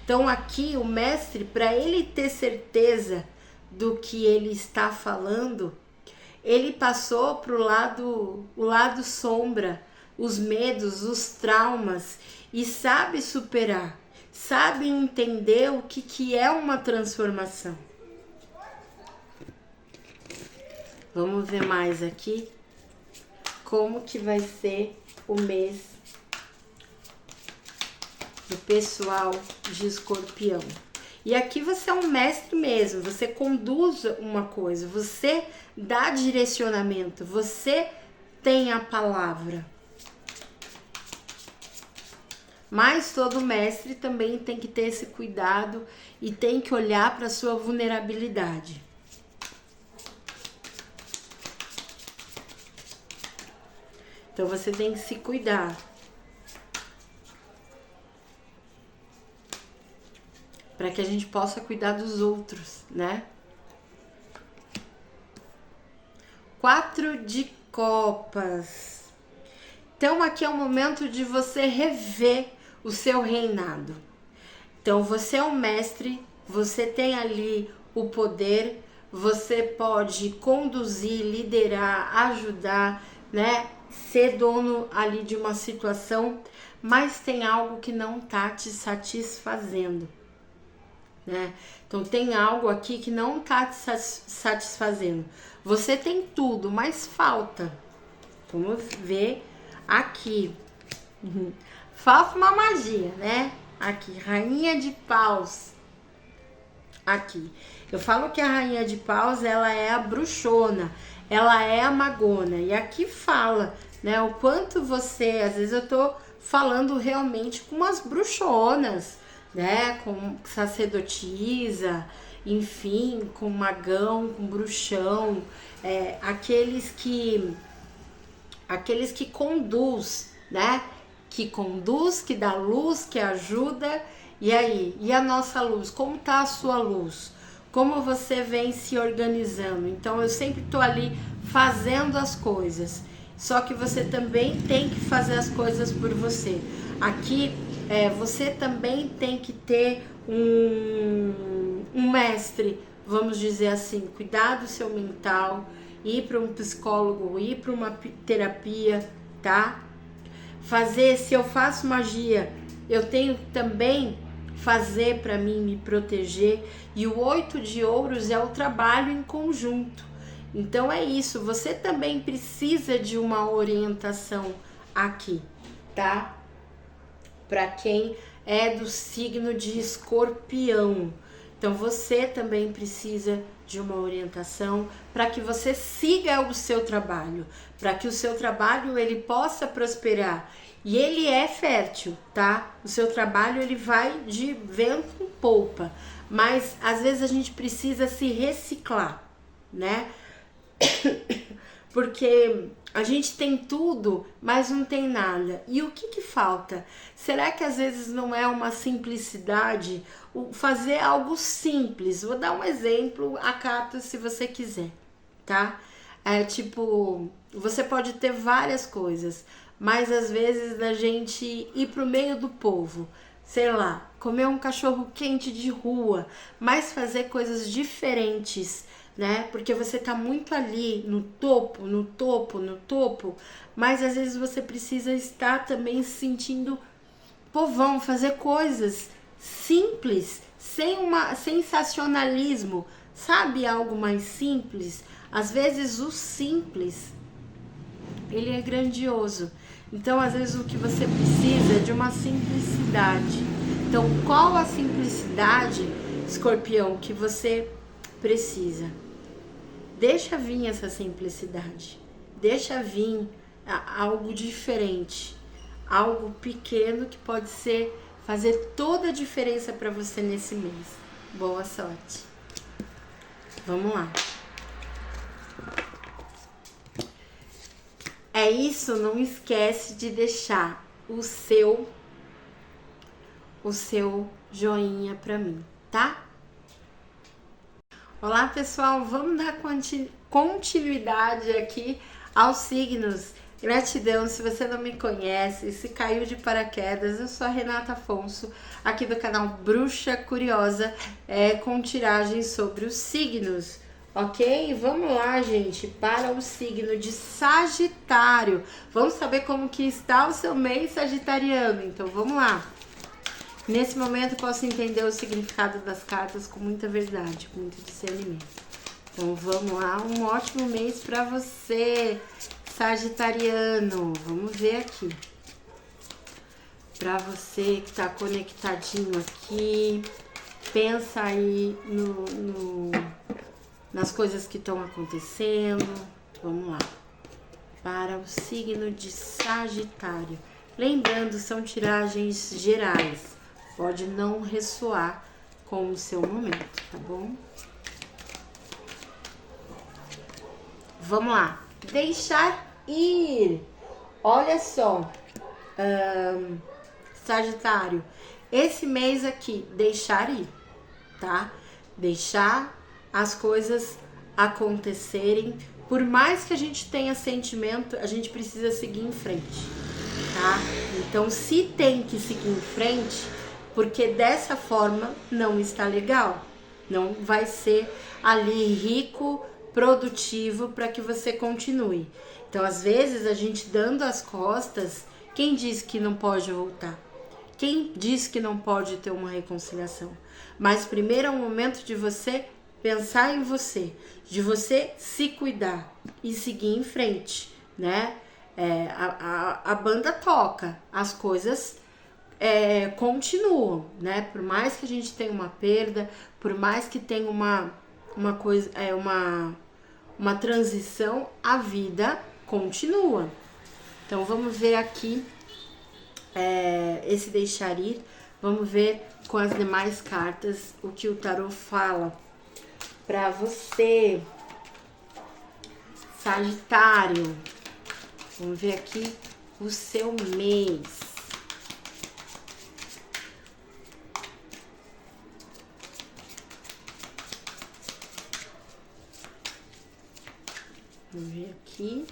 Speaker 1: Então aqui o mestre, para ele ter certeza do que ele está falando, ele passou para o lado sombra, os medos, os traumas, e sabe superar, sabe entender o que é uma transformação. Vamos ver mais aqui como que vai ser o mês do pessoal de Escorpião. E aqui você é um mestre mesmo, você conduz uma coisa, você dá direcionamento, você tem a palavra. Mas todo mestre também tem que ter esse cuidado e tem que olhar para a sua vulnerabilidade. Então você tem que se cuidar. Para que a gente possa cuidar dos outros, né? 4 de copas. Então aqui é o momento de você rever o seu reinado. Então você é um mestre, você tem ali o poder, você pode conduzir, liderar, ajudar, né? Ser dono ali de uma situação, mas tem algo que não tá te satisfazendo. Né? Então tem algo aqui que não tá te satisfazendo. Você tem tudo, mas falta. Vamos ver aqui. Falta uma magia, né? Aqui, rainha de paus. Aqui. Eu falo que a rainha de paus, ela é a bruxona, ela é a magona. E aqui fala, né, o quanto você, às vezes eu tô falando realmente com umas bruxonas, né, com sacerdotisa, enfim, com magão, com bruxão, aqueles que conduz, né, que conduz, que dá luz, que ajuda. E aí, e a nossa luz? Como tá a sua luz? Como você vem se organizando? Então eu sempre tô ali fazendo as coisas, só que você também tem que fazer as coisas por você. Aqui você também tem que ter um mestre, vamos dizer assim, cuidar do seu mental, ir para um psicólogo, ir para uma terapia, tá? Fazer, se eu faço magia, eu tenho que também fazer para mim me proteger. E o 8 de ouros é o trabalho em conjunto. Então é isso, você também precisa de uma orientação aqui, tá? Para quem é do signo de Escorpião. Então você também precisa de uma orientação para que você siga o seu trabalho, para que o seu trabalho ele possa prosperar. E ele é fértil, tá? O seu trabalho ele vai de vento em polpa, mas às vezes a gente precisa se reciclar, né? Porque a gente tem tudo, mas não tem nada. E o que falta? Será que às vezes não é uma simplicidade? Fazer algo simples. Vou dar um exemplo, acato se você quiser, tá? Tipo, você pode ter várias coisas, mas às vezes a gente ir pro meio do povo, sei lá, comer um cachorro quente de rua, mas fazer coisas diferentes, né? Porque você tá muito ali no topo, mas às vezes você precisa estar também se sentindo povão, fazer coisas simples, sem sensacionalismo, sabe? Algo mais simples. Às vezes o simples, ele é grandioso. Então, às vezes o que você precisa é de uma simplicidade. Então, qual a simplicidade, Escorpião, que você precisa? Deixa vir essa simplicidade, deixa vir algo diferente, algo pequeno que pode fazer toda a diferença para você nesse mês. Boa sorte. Vamos lá. É isso, não esquece de deixar o seu joinha para mim, tá? Olá pessoal, vamos dar continuidade aqui aos signos. Gratidão, se você não me conhece, se caiu de paraquedas, eu sou a Renata Afonso, aqui do canal Bruxa Curiosa, com tiragens sobre os signos, ok? Vamos lá, gente, para o signo de Sagitário. Vamos saber como que está o seu mês sagitariano, então vamos lá. Nesse momento eu posso entender o significado das cartas com muita verdade, com muito discernimento. Então vamos lá, um ótimo mês para você, sagitariano. Vamos ver aqui. Para você que tá conectadinho aqui, pensa aí nas coisas que estão acontecendo. Vamos lá. Para o signo de Sagitário. Lembrando, são tiragens gerais. Pode não ressoar com o seu momento, tá bom? Vamos lá. Deixar ir. Olha só, Sagitário, esse mês aqui, deixar ir, tá? Deixar as coisas acontecerem. Por mais que a gente tenha sentimento, a gente precisa seguir em frente, tá? Então, se tem que seguir em frente, porque dessa forma não está legal, não vai ser ali rico, produtivo para que você continue. Então, às vezes, a gente dando as costas, quem diz que não pode voltar? Quem diz que não pode ter uma reconciliação? Mas primeiro é o momento de você pensar em você, de você se cuidar e seguir em frente, né? A banda toca, as coisas continuam, né? Por mais que a gente tenha uma perda, por mais que tenha uma coisa, uma transição, a vida continua. Então vamos ver aqui esse deixar ir. Vamos ver com as demais cartas o que o tarô fala para você, Sagitário. Vamos ver aqui o seu mês. Vamos ver aqui.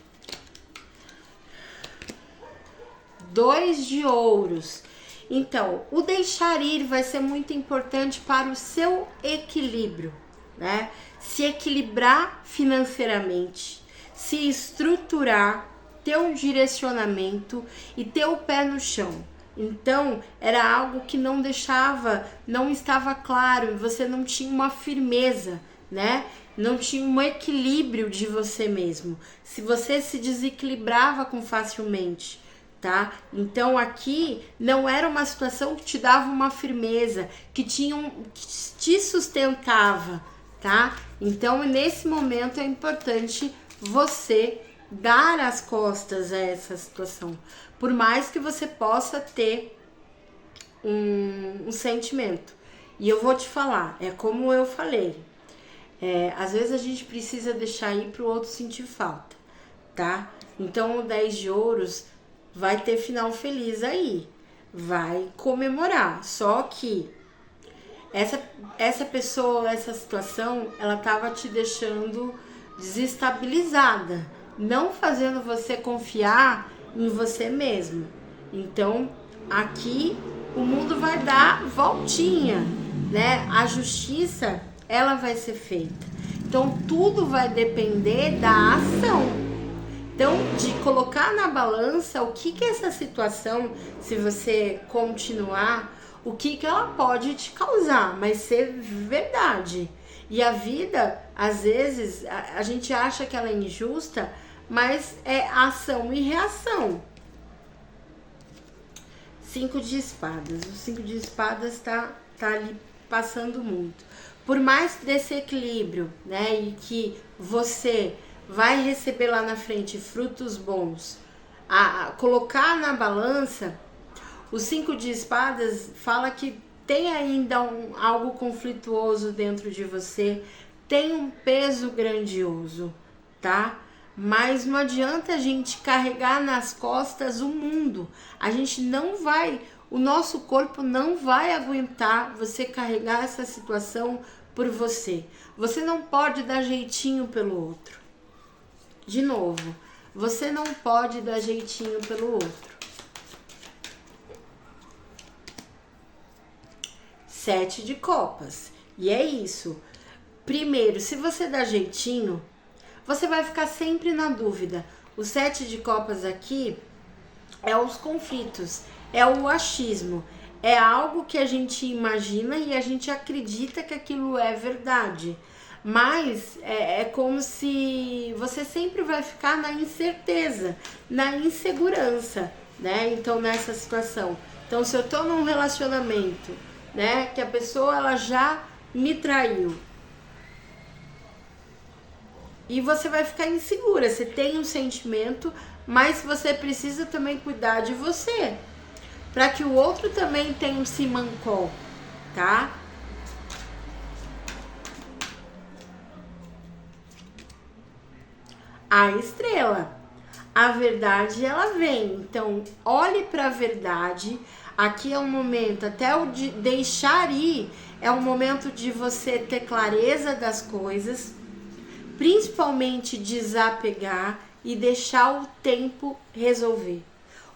Speaker 1: 2 de ouros. Então, o deixar ir vai ser muito importante para o seu equilíbrio, né? Se equilibrar financeiramente, se estruturar, ter um direcionamento e ter o pé no chão. Então, era algo que não estava claro, você não tinha uma firmeza, né? Não tinha um equilíbrio de você mesmo. Se você se desequilibrava facilmente, tá? Então aqui não era uma situação que te dava uma firmeza, que te sustentava, tá? Então nesse momento é importante você dar as costas a essa situação, por mais que você possa ter um sentimento. E eu vou te falar, é como eu falei, às vezes a gente precisa deixar ir para o outro sentir falta, tá? Então o 10 de ouros vai ter final feliz aí, vai comemorar. Só que essa pessoa, essa situação, ela tava te deixando desestabilizada, não fazendo você confiar em você mesmo. Então aqui o mundo vai dar voltinha, né? A justiça, ela vai ser feita. Então tudo vai depender da ação. Então, de colocar na balança o que essa situação, se você continuar, o que ela pode te causar, mas ser verdade. E a vida, às vezes, a gente acha que ela é injusta, mas é ação e reação. 5 de espadas. O 5 de espadas tá ali passando muito. Por mais desse equilíbrio, né, e que você vai receber lá na frente frutos bons, colocar na balança, o 5 de espadas fala que tem ainda algo conflituoso dentro de você, tem um peso grandioso, tá? Mas não adianta a gente carregar nas costas o mundo. A gente não vai, o nosso corpo não vai aguentar você carregar essa situação por você. Você não pode dar jeitinho pelo outro. De novo, você não pode dar jeitinho pelo outro. 7 de copas. E é isso. Primeiro, se você dá jeitinho, você vai ficar sempre na dúvida. O 7 de copas aqui é os conflitos, é o achismo. É algo que a gente imagina e a gente acredita que aquilo é verdade. Mas é como se você sempre vai ficar na incerteza, na insegurança, né? Então, nessa situação. Então, se eu tô num relacionamento, né, que a pessoa ela já me traiu, e você vai ficar insegura, você tem um sentimento, mas você precisa também cuidar de você, para que o outro também tenha um simancol, tá? A estrela. A verdade, ela vem. Então, olhe para a verdade. Aqui é um momento, até o de deixar ir, é um momento de você ter clareza das coisas, principalmente desapegar e deixar o tempo resolver.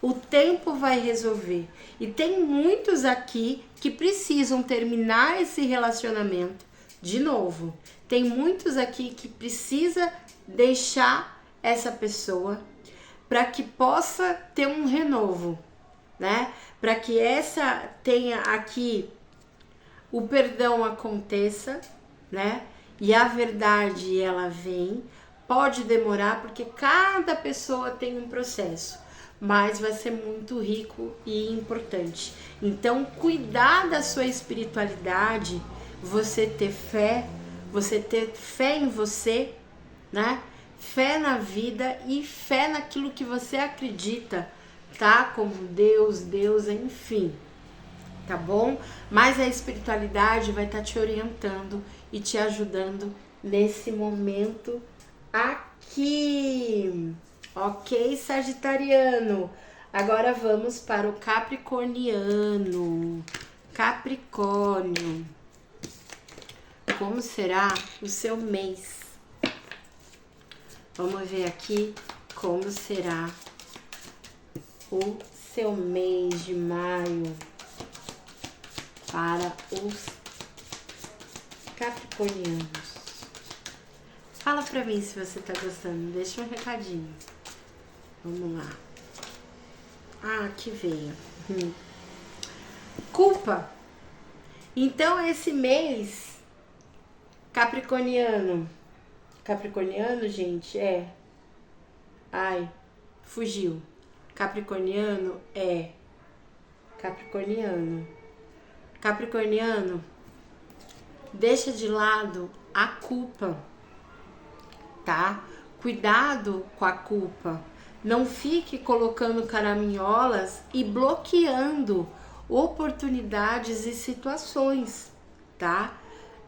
Speaker 1: O tempo vai resolver. E tem muitos aqui que precisam terminar esse relacionamento de novo. Tem muitos aqui que precisa deixar essa pessoa para que possa ter um renovo, né? Para que essa tenha aqui o perdão aconteça, né? E a verdade ela vem, pode demorar porque cada pessoa tem um processo, mas vai ser muito rico e importante. Então, cuidar da sua espiritualidade, você ter fé em você, né? Fé na vida e fé naquilo que você acredita, tá? Como Deus, enfim, tá bom? Mas a espiritualidade vai estar te orientando e te ajudando nesse momento aqui. Ok, Sagitariano? Agora vamos para o Capricorniano. Capricórnio. Como será o seu mês? Vamos ver aqui como será o seu mês de maio para os capricornianos. Fala pra mim se você tá gostando, deixa um recadinho. Vamos lá. Ah, que veio. Culpa. Então, esse mês, capricorniano, gente, ai, fugiu. Capricorniano é capricorniano. Capricorniano, deixa de lado a culpa, tá? Cuidado com a culpa. Não fique colocando caraminholas e bloqueando oportunidades e situações, tá?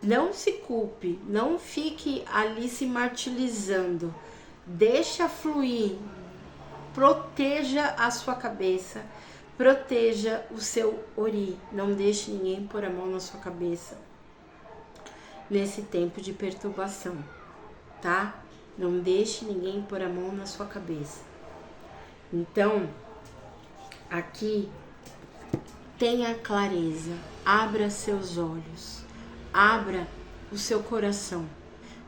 Speaker 1: Não se culpe, não fique ali se martirizando. Deixa fluir. Proteja a sua cabeça, proteja o seu ori. Não deixe ninguém pôr a mão na sua cabeça nesse tempo de perturbação, tá? Não deixe ninguém pôr a mão na sua cabeça. Então, aqui, tenha clareza, abra seus olhos, abra o seu coração.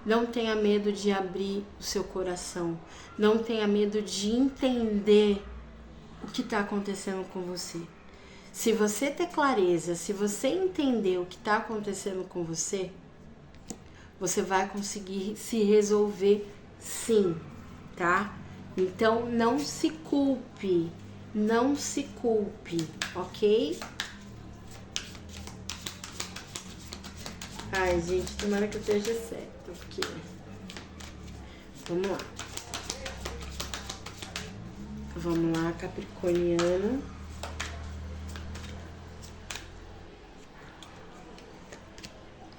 Speaker 1: Não tenha medo de abrir o seu coração. Não tenha medo de entender o que está acontecendo com você. Se você ter clareza, se você entender o que está acontecendo com você, você vai conseguir se resolver sim, tá? Então, não se culpe, ok? Ai, gente, tomara que eu esteja certo, porque... Vamos lá. Vamos lá, capricorniano.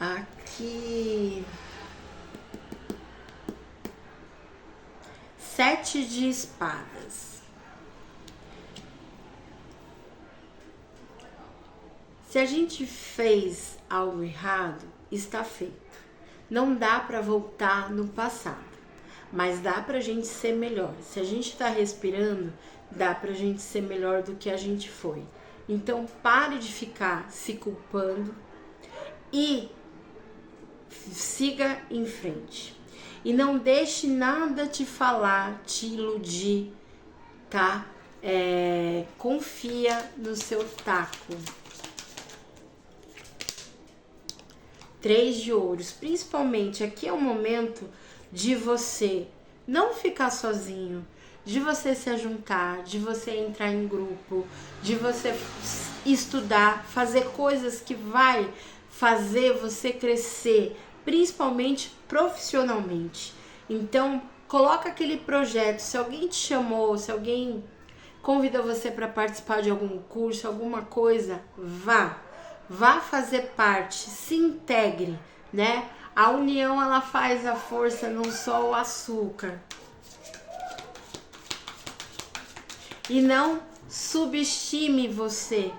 Speaker 1: Aqui... 7 de espadas. Se a gente fez algo errado, está feito. Não dá para voltar no passado, mas dá pra gente ser melhor. Se a gente tá respirando, dá pra gente ser melhor do que a gente foi. Então pare de ficar se culpando e siga em frente. E não deixe nada te falar, te iludir, tá? Confia no seu taco. 3 de ouros. Principalmente aqui é o momento de você não ficar sozinho, de você se ajuntar, de você entrar em grupo, de você estudar, fazer coisas que vai fazer você crescer, principalmente profissionalmente. Então, coloca aquele projeto. Se alguém te chamou, se alguém convidou você para participar de algum curso, alguma coisa, vá fazer parte, se integre, né? A união, ela faz a força, não só o açúcar. E não subestime você,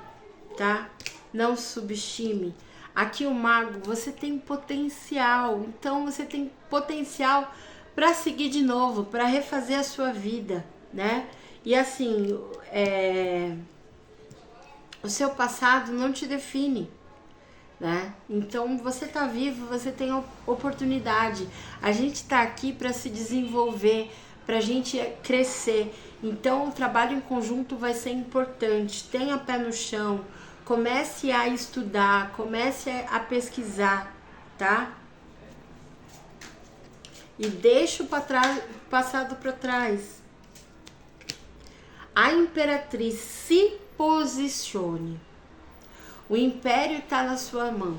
Speaker 1: tá? Não subestime. Aqui o mago, você tem potencial, então você tem potencial para seguir de novo, para refazer a sua vida, né? E assim, o seu passado não te define, né? Então você tá vivo, você tem oportunidade. A gente tá aqui para se desenvolver, pra gente crescer. Então o trabalho em conjunto vai ser importante. Tenha pé no chão, comece a estudar, comece a pesquisar, tá? E deixa o passado para trás. A imperatriz, se posicione. O império está na sua mão.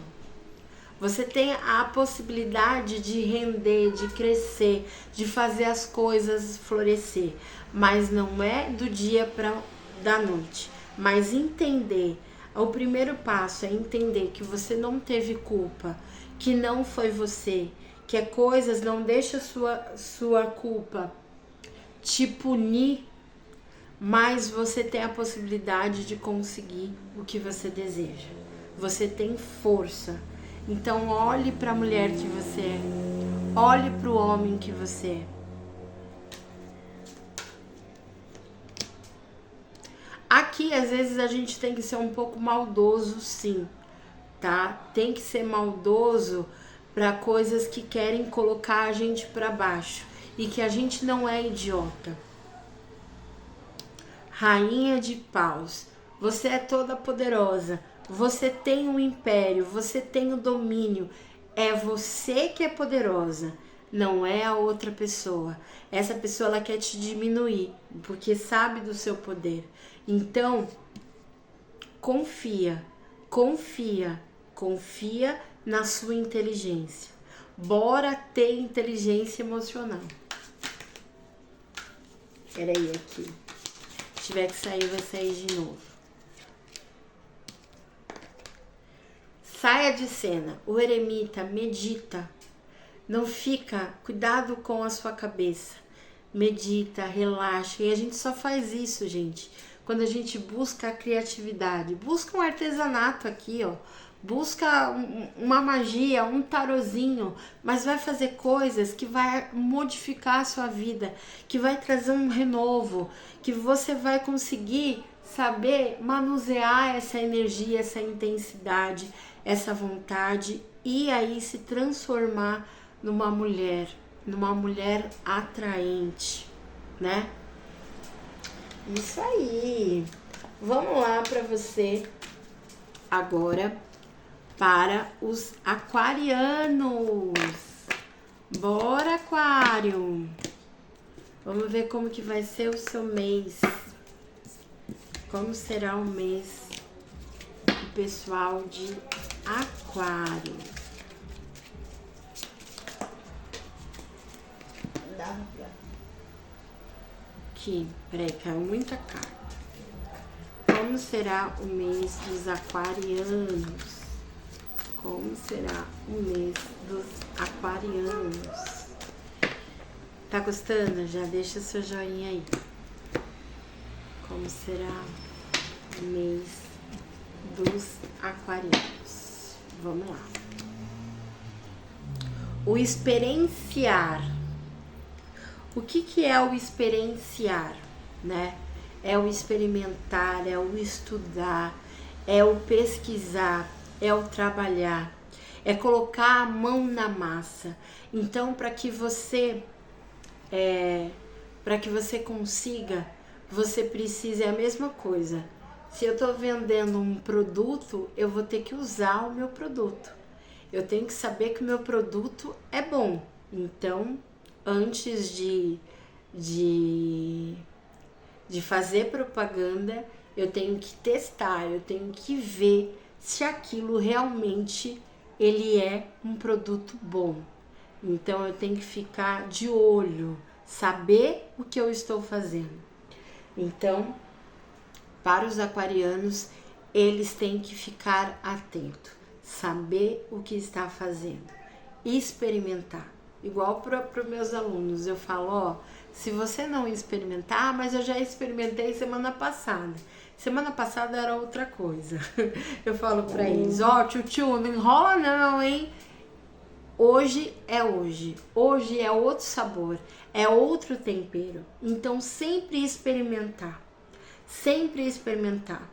Speaker 1: Você tem a possibilidade de render, de crescer, de fazer as coisas florescer. Mas não é do dia para da noite. Mas entender, o primeiro passo é entender que você não teve culpa, que não foi você, que coisas não deixa sua culpa te punir, mas você tem a possibilidade de conseguir o que você deseja. Você tem força. Então olhe para a mulher que você é. Olhe para o homem que você é. Aqui, às vezes, a gente tem que ser um pouco maldoso, sim, tá? Tem que ser maldoso para coisas que querem colocar a gente para baixo e que a gente não é idiota. Rainha de paus, você é toda poderosa, você tem um império, você tem o domínio, é você que é poderosa, não é a outra pessoa. Essa pessoa, ela quer te diminuir, porque sabe do seu poder. Então, confia na sua inteligência. Bora ter inteligência emocional. Peraí aqui. Se tiver que sair, vai sair de novo. Saia de cena. O eremita medita. Não fica, cuidado com a sua cabeça. Medita, relaxa. E a gente só faz isso, gente, quando a gente busca a criatividade. Busca um artesanato aqui, ó. Busca uma magia, um tarozinho, mas vai fazer coisas que vai modificar a sua vida, que vai trazer um renovo, que você vai conseguir saber manusear essa energia, essa intensidade, essa vontade e aí se transformar numa mulher atraente, né? Isso aí. Vamos lá para você agora. Para os aquarianos. Bora, aquário. Vamos ver como que vai ser o seu mês. Como será o mês do pessoal de aquário. Aqui, peraí, caiu muita carta. Como será o mês dos aquarianos? Como será o mês dos aquarianos? Tá gostando? Já deixa seu joinha aí. Como será o mês dos aquarianos? Vamos lá. o experienciar. O que é o experienciar, né? É o experimentar, é o estudar, é o pesquisar, é o trabalhar, é colocar a mão na massa. Então, para que você consiga, você precisa, é a mesma coisa. Se eu estou vendendo um produto, eu vou ter que usar o meu produto. Eu tenho que saber que o meu produto é bom. Então, antes de fazer propaganda, eu tenho que testar, eu tenho que ver se aquilo realmente ele é um produto bom. Então, eu tenho que ficar de olho, saber o que eu estou fazendo. Então, para os aquarianos, eles têm que ficar atentos, saber o que está fazendo, experimentar. Igual para os meus alunos, eu falo, ó, se você não experimentar, mas eu já experimentei semana passada. Semana passada era outra coisa. Eu falo para eles, ó, tio, não enrola não, hein? Hoje é hoje. Hoje é outro sabor, é outro tempero. Então sempre experimentar. Sempre experimentar.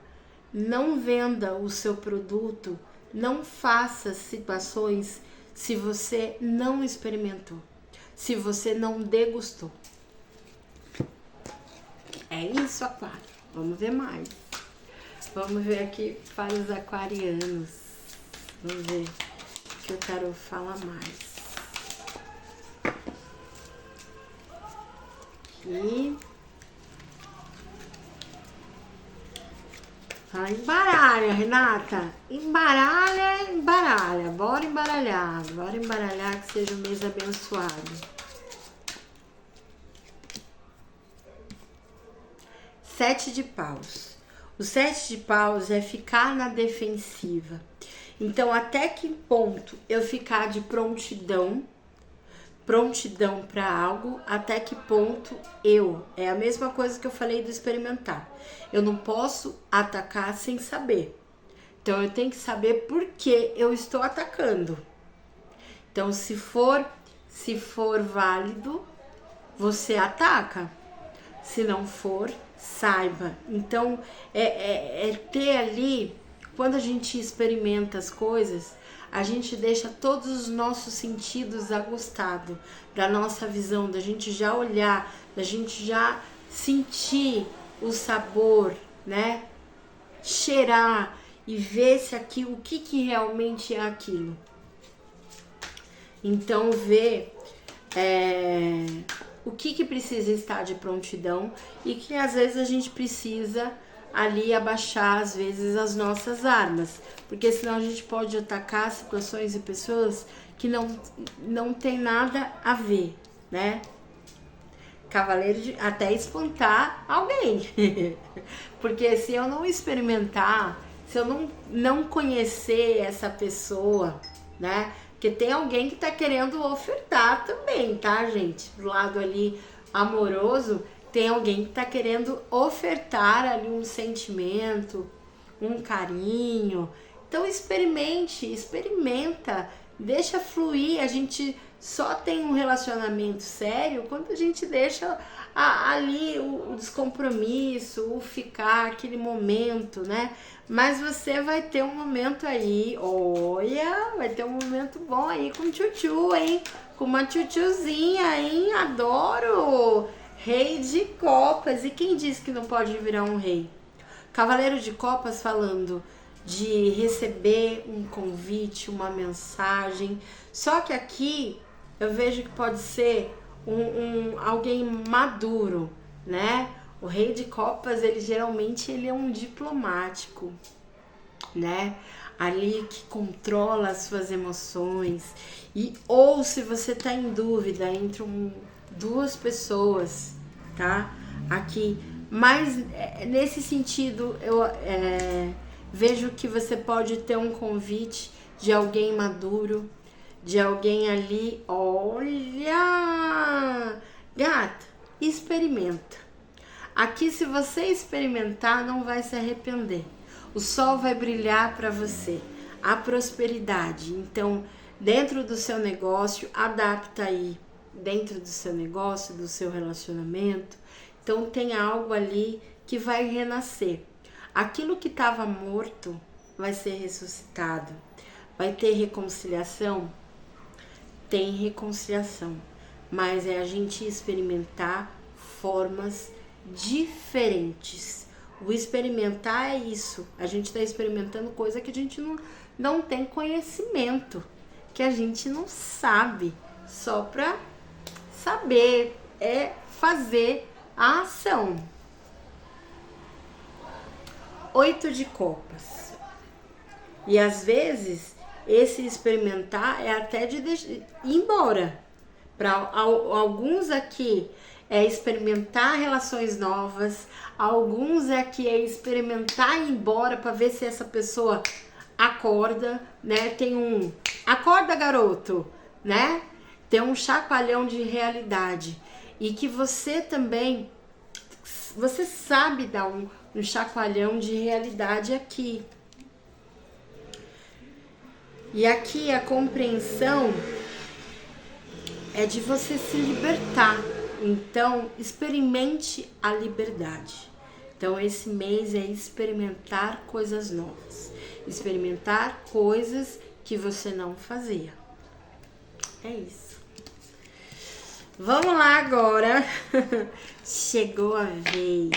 Speaker 1: Não venda o seu produto, não faça situações se você não experimentou, se você não degustou. É isso, aquário. Vamos ver mais. Vamos ver aqui para os aquarianos. Vamos ver o que o tarô fala mais. Aqui. Ah, embaralha, Renata. Embaralha, embaralha. Bora embaralhar. Bora embaralhar, que seja um mês abençoado. 7 de paus. O 7 de paus é ficar na defensiva. Então, até que ponto eu ficar de prontidão para algo, até que ponto é a mesma coisa que eu falei do experimentar. Eu não posso atacar sem saber. Então, eu tenho que saber por que eu estou atacando. Então, se for válido, você ataca. Se não for, saiba. Então, é ter ali, quando a gente experimenta as coisas, a gente deixa todos os nossos sentidos aguçados, da nossa visão, da gente já olhar, da gente já sentir o sabor, né? Cheirar e ver se aquilo, o que realmente é aquilo. Então, ver o que precisa estar de prontidão e que às vezes a gente precisa ali abaixar às vezes as nossas armas, porque senão a gente pode atacar situações e pessoas que não tem nada a ver, né? Cavaleiro de até espantar alguém. Porque se eu não experimentar, se eu não conhecer essa pessoa, né? Porque tem alguém que tá querendo ofertar também, tá, gente? Do lado ali amoroso, tem alguém que tá querendo ofertar ali um sentimento, um carinho. Então experimenta, deixa fluir. A gente só tem um relacionamento sério quando a gente deixa ali o descompromisso, o ficar, aquele momento, né? Mas você vai ter um momento aí, olha, vai ter um momento bom aí com tchutchu, hein? Com uma tchutchuzinha, hein? Adoro! Rei de copas. E quem disse que não pode virar um rei? Cavaleiro de copas falando de receber um convite, uma mensagem. Só que aqui eu vejo que pode ser alguém maduro, né? O rei de copas, ele geralmente ele é um diplomático, né? Ali que controla as suas emoções. Ou se você tá em dúvida entre duas pessoas, tá? Aqui, mas nesse sentido eu vejo que você pode ter um convite de alguém maduro, de alguém ali, olha, gata, experimenta. Aqui, se você experimentar, não vai se arrepender. O sol vai brilhar para você, a prosperidade. Então, dentro do seu negócio, adapta aí dentro do seu negócio, do seu relacionamento. Então tem algo ali que vai renascer. Aquilo que estava morto vai ser ressuscitado. Vai ter reconciliação? Tem reconciliação, mas é a gente experimentar formas diferentes. O experimentar é isso. A gente está experimentando coisa que a gente não tem conhecimento, que a gente não sabe. Só para saber é fazer a ação. 8 de copas. E às vezes esse experimentar é até de ir embora. Para alguns aqui é experimentar relações novas, alguns aqui é experimentar ir embora para ver se essa pessoa acorda, né? Tem um acorda, garoto, né? Tem um chacoalhão de realidade e que você também você sabe dar um chacoalhão de realidade aqui. E aqui a compreensão é de você se libertar. Então, experimente a liberdade. Então, esse mês é experimentar coisas novas. Experimentar coisas que você não fazia. É isso. Vamos lá agora. Chegou a vez.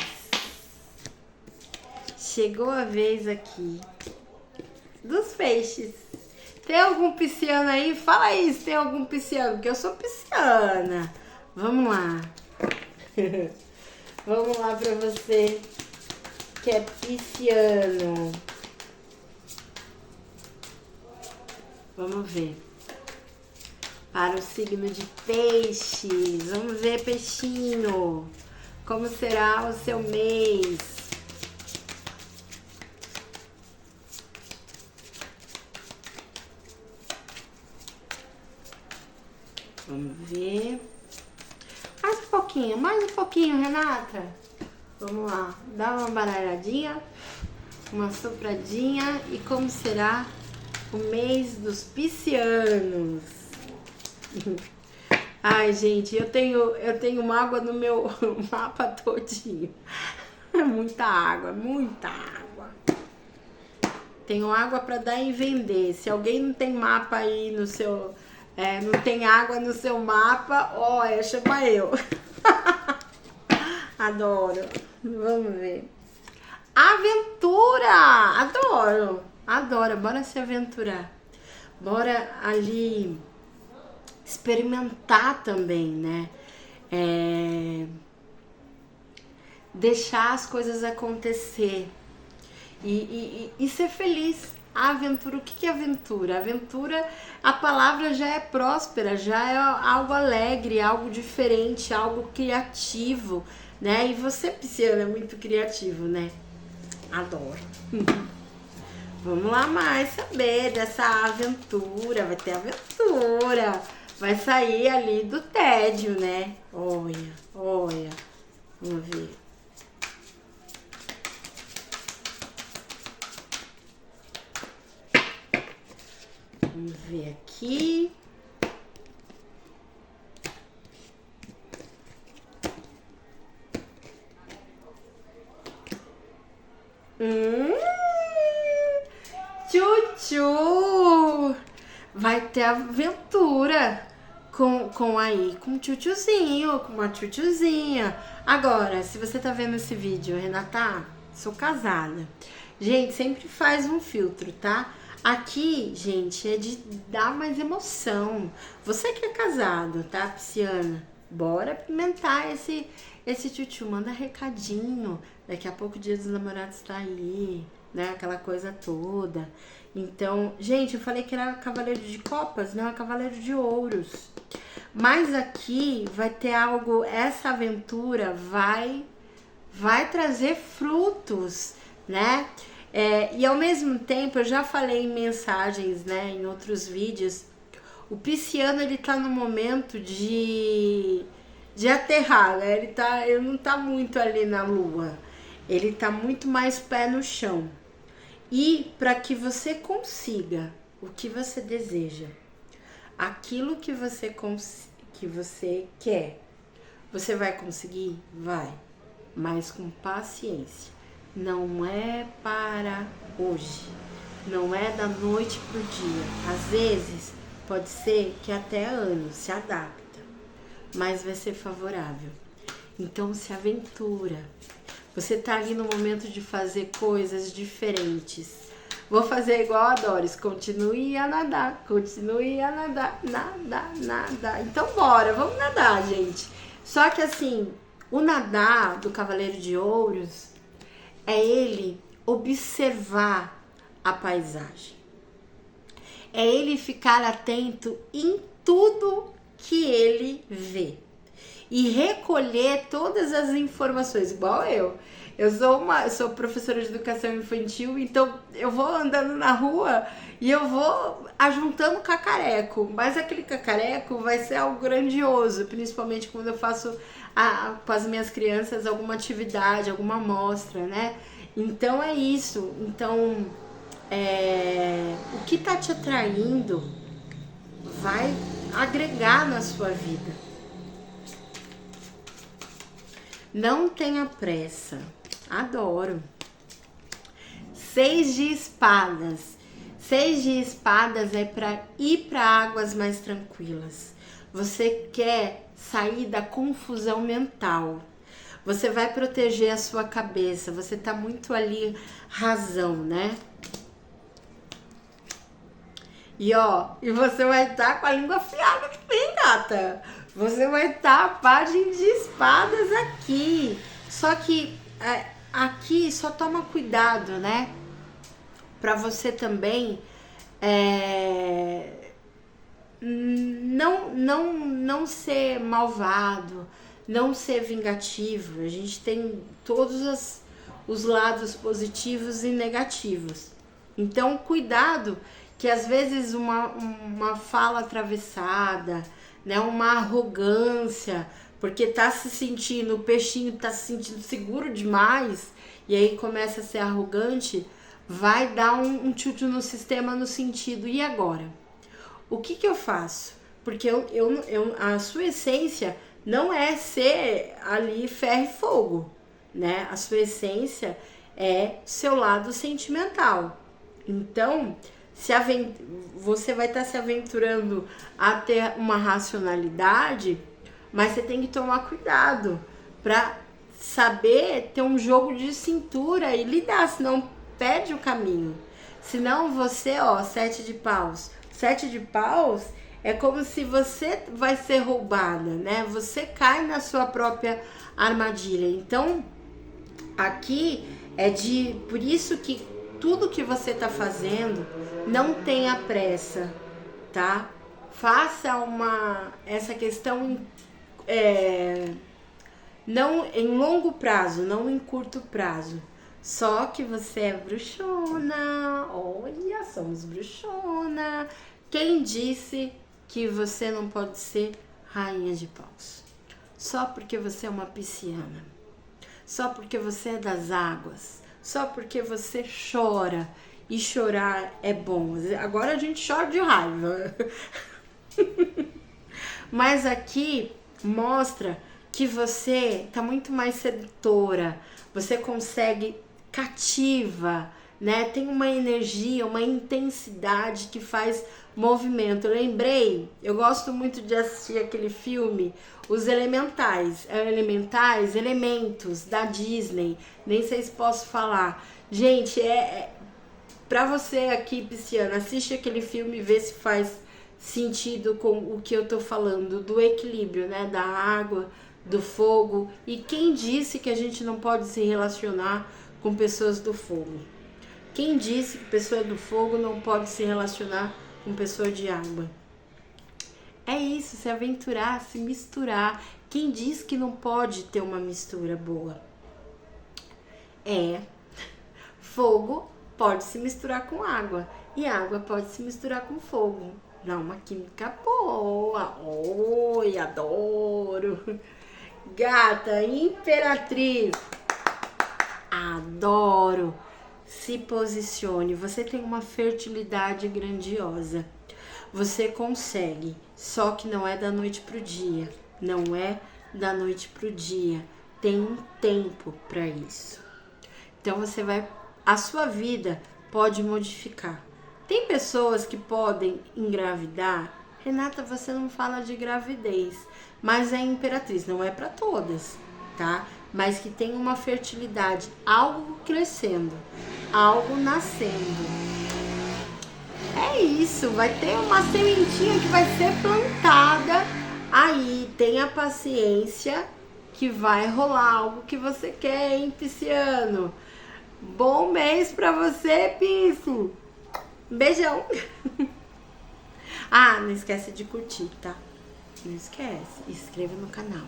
Speaker 1: Chegou a vez aqui dos peixes. Tem algum pisciano aí? Fala aí se tem algum pisciano, porque eu sou pisciana. Vamos lá. Vamos lá pra você que é pisciano. Vamos ver. Para o signo de peixes. Vamos ver, peixinho. Como será o seu mês? Vamos ver. Mais um pouquinho, Renata. Vamos lá. Dá uma baralhadinha, uma sopradinha. E como será o mês dos piscianos? Ai, gente, eu tenho mágoa no meu mapa todinho. Muita água, muita água. Tenho água para dar e vender. Se alguém não tem mapa aí no seu... não tem água no seu mapa, olha, chama eu. Adoro. Vamos ver. Aventura! Adoro. Adoro. Bora se aventurar. Bora ali experimentar também, né? Deixar as coisas acontecer. E ser feliz. A aventura, o que é aventura? Aventura, a palavra já é próspera, já é algo alegre, algo diferente, algo criativo, né? E você, pisciano, é muito criativo, né? Adoro. Vamos lá mais saber dessa aventura, vai ter aventura, vai sair ali do tédio, né? Olha, olha, vamos ver. Vamos ver aqui. Tchutchu! Vai ter aventura com um tchutchuzinho, com uma tchutchuzinha. Agora, se você tá vendo esse vídeo, Renata, sou casada. Gente, sempre faz um filtro, tá? Aqui, gente, é de dar mais emoção. Você que é casado, tá, pisciana? Bora pimentar esse tchutchu. Manda recadinho. Daqui a pouco o Dia dos Namorados tá aí, né? Aquela coisa toda. Então, gente, eu falei que era cavaleiro de copas, não é cavaleiro de ouros. Mas aqui vai ter algo, essa aventura vai trazer frutos, né? E ao mesmo tempo, eu já falei em mensagens, né, em outros vídeos, o pisciano, ele tá no momento de aterrar, né? Ele não tá muito ali na lua, ele tá muito mais pé no chão. E para que você consiga o que você deseja, aquilo que você quer. Você vai conseguir? Vai, mas com paciência. Não é para hoje, não é da noite pro dia. Às vezes pode ser que até anos, se adapta, mas vai ser favorável. Então se aventura. Você tá ali no momento de fazer coisas diferentes. Vou fazer igual a Doris, continue a nadar, nadar. Então bora, vamos nadar, gente. Só que assim, o nadar do Cavaleiro de Ouros é ele observar a paisagem. É ele ficar atento em tudo que ele vê. E recolher todas as informações, igual eu. Eu sou professora de educação infantil, então eu vou andando na rua e eu vou ajuntando cacareco. Mas aquele cacareco vai ser algo grandioso, principalmente quando eu faço com as minhas crianças alguma atividade, alguma amostra, né? Então é isso. Então, o que tá te atraindo vai agregar na sua vida. Não tenha pressa. Adoro. 6 de espadas. 6 de espadas é para ir para águas mais tranquilas. Você quer sair da confusão mental. Você vai proteger a sua cabeça. Você tá muito ali razão, né? E você vai estar com a língua afiada também, gata. Você vai estar a página de espadas aqui. Só que aqui só toma cuidado, né? Pra você também não ser malvado, não ser vingativo. A gente tem todos os lados positivos e negativos. Então, cuidado, que às vezes uma fala atravessada, né, uma arrogância, porque o peixinho tá se sentindo seguro demais, e aí começa a ser arrogante, vai dar um tilt no sistema no sentido, e agora? O que eu faço? Porque a sua essência não é ser ali ferro e fogo, né? A sua essência é seu lado sentimental. Então, você vai estar se aventurando a ter uma racionalidade, mas você tem que tomar cuidado para saber ter um jogo de cintura e lidar, senão perde o caminho. Senão você, 7 de paus. 7 de paus é como se você vai ser roubada, né? Você cai na sua própria armadilha. Então, aqui por isso que tudo que você tá fazendo, não tenha pressa, tá? Faça essa questão não em longo prazo, não em curto prazo. Só que você é bruxona. Olha, somos bruxona. Quem disse que você não pode ser rainha de paus? Só porque você é uma pisciana. Só porque você é das águas. Só porque você chora. E chorar é bom. Agora a gente chora de raiva. Mas aqui mostra que você tá muito mais sedutora. Você consegue cativa, né? Tem uma energia, uma intensidade que faz movimento. Eu gosto muito de assistir aquele filme Os Elementais. Elementos da Disney. Nem sei se posso falar. Gente, pra você aqui, pisciana, assiste aquele filme e vê se faz sentido com o que eu tô falando, do equilíbrio, né? Da água, do fogo. E quem disse que a gente não pode se relacionar com pessoas do fogo? Quem disse que pessoa do fogo não pode se relacionar com pessoa de água? É isso, se aventurar, se misturar. Quem diz que não pode ter uma mistura boa? Fogo pode se misturar com água e água pode se misturar com fogo. Dá uma química boa. Oi, adoro. Gata, imperatriz. Adoro. Se posicione. Você tem uma fertilidade grandiosa. Você consegue, só que não é da noite pro dia. Não é da noite pro dia. Tem um tempo para isso. Então a sua vida pode modificar. Tem pessoas que podem engravidar. Renata, você não fala de gravidez, mas é imperatriz, não é para todas, tá? Mas que tem uma fertilidade, algo crescendo, algo nascendo. É isso, vai ter uma sementinha que vai ser plantada aí. Tenha paciência que vai rolar algo que você quer, hein, Pisciano? Bom mês pra você, Pisco! Beijão! Ah, não esquece de curtir, tá? Não esquece. E se inscreva no canal.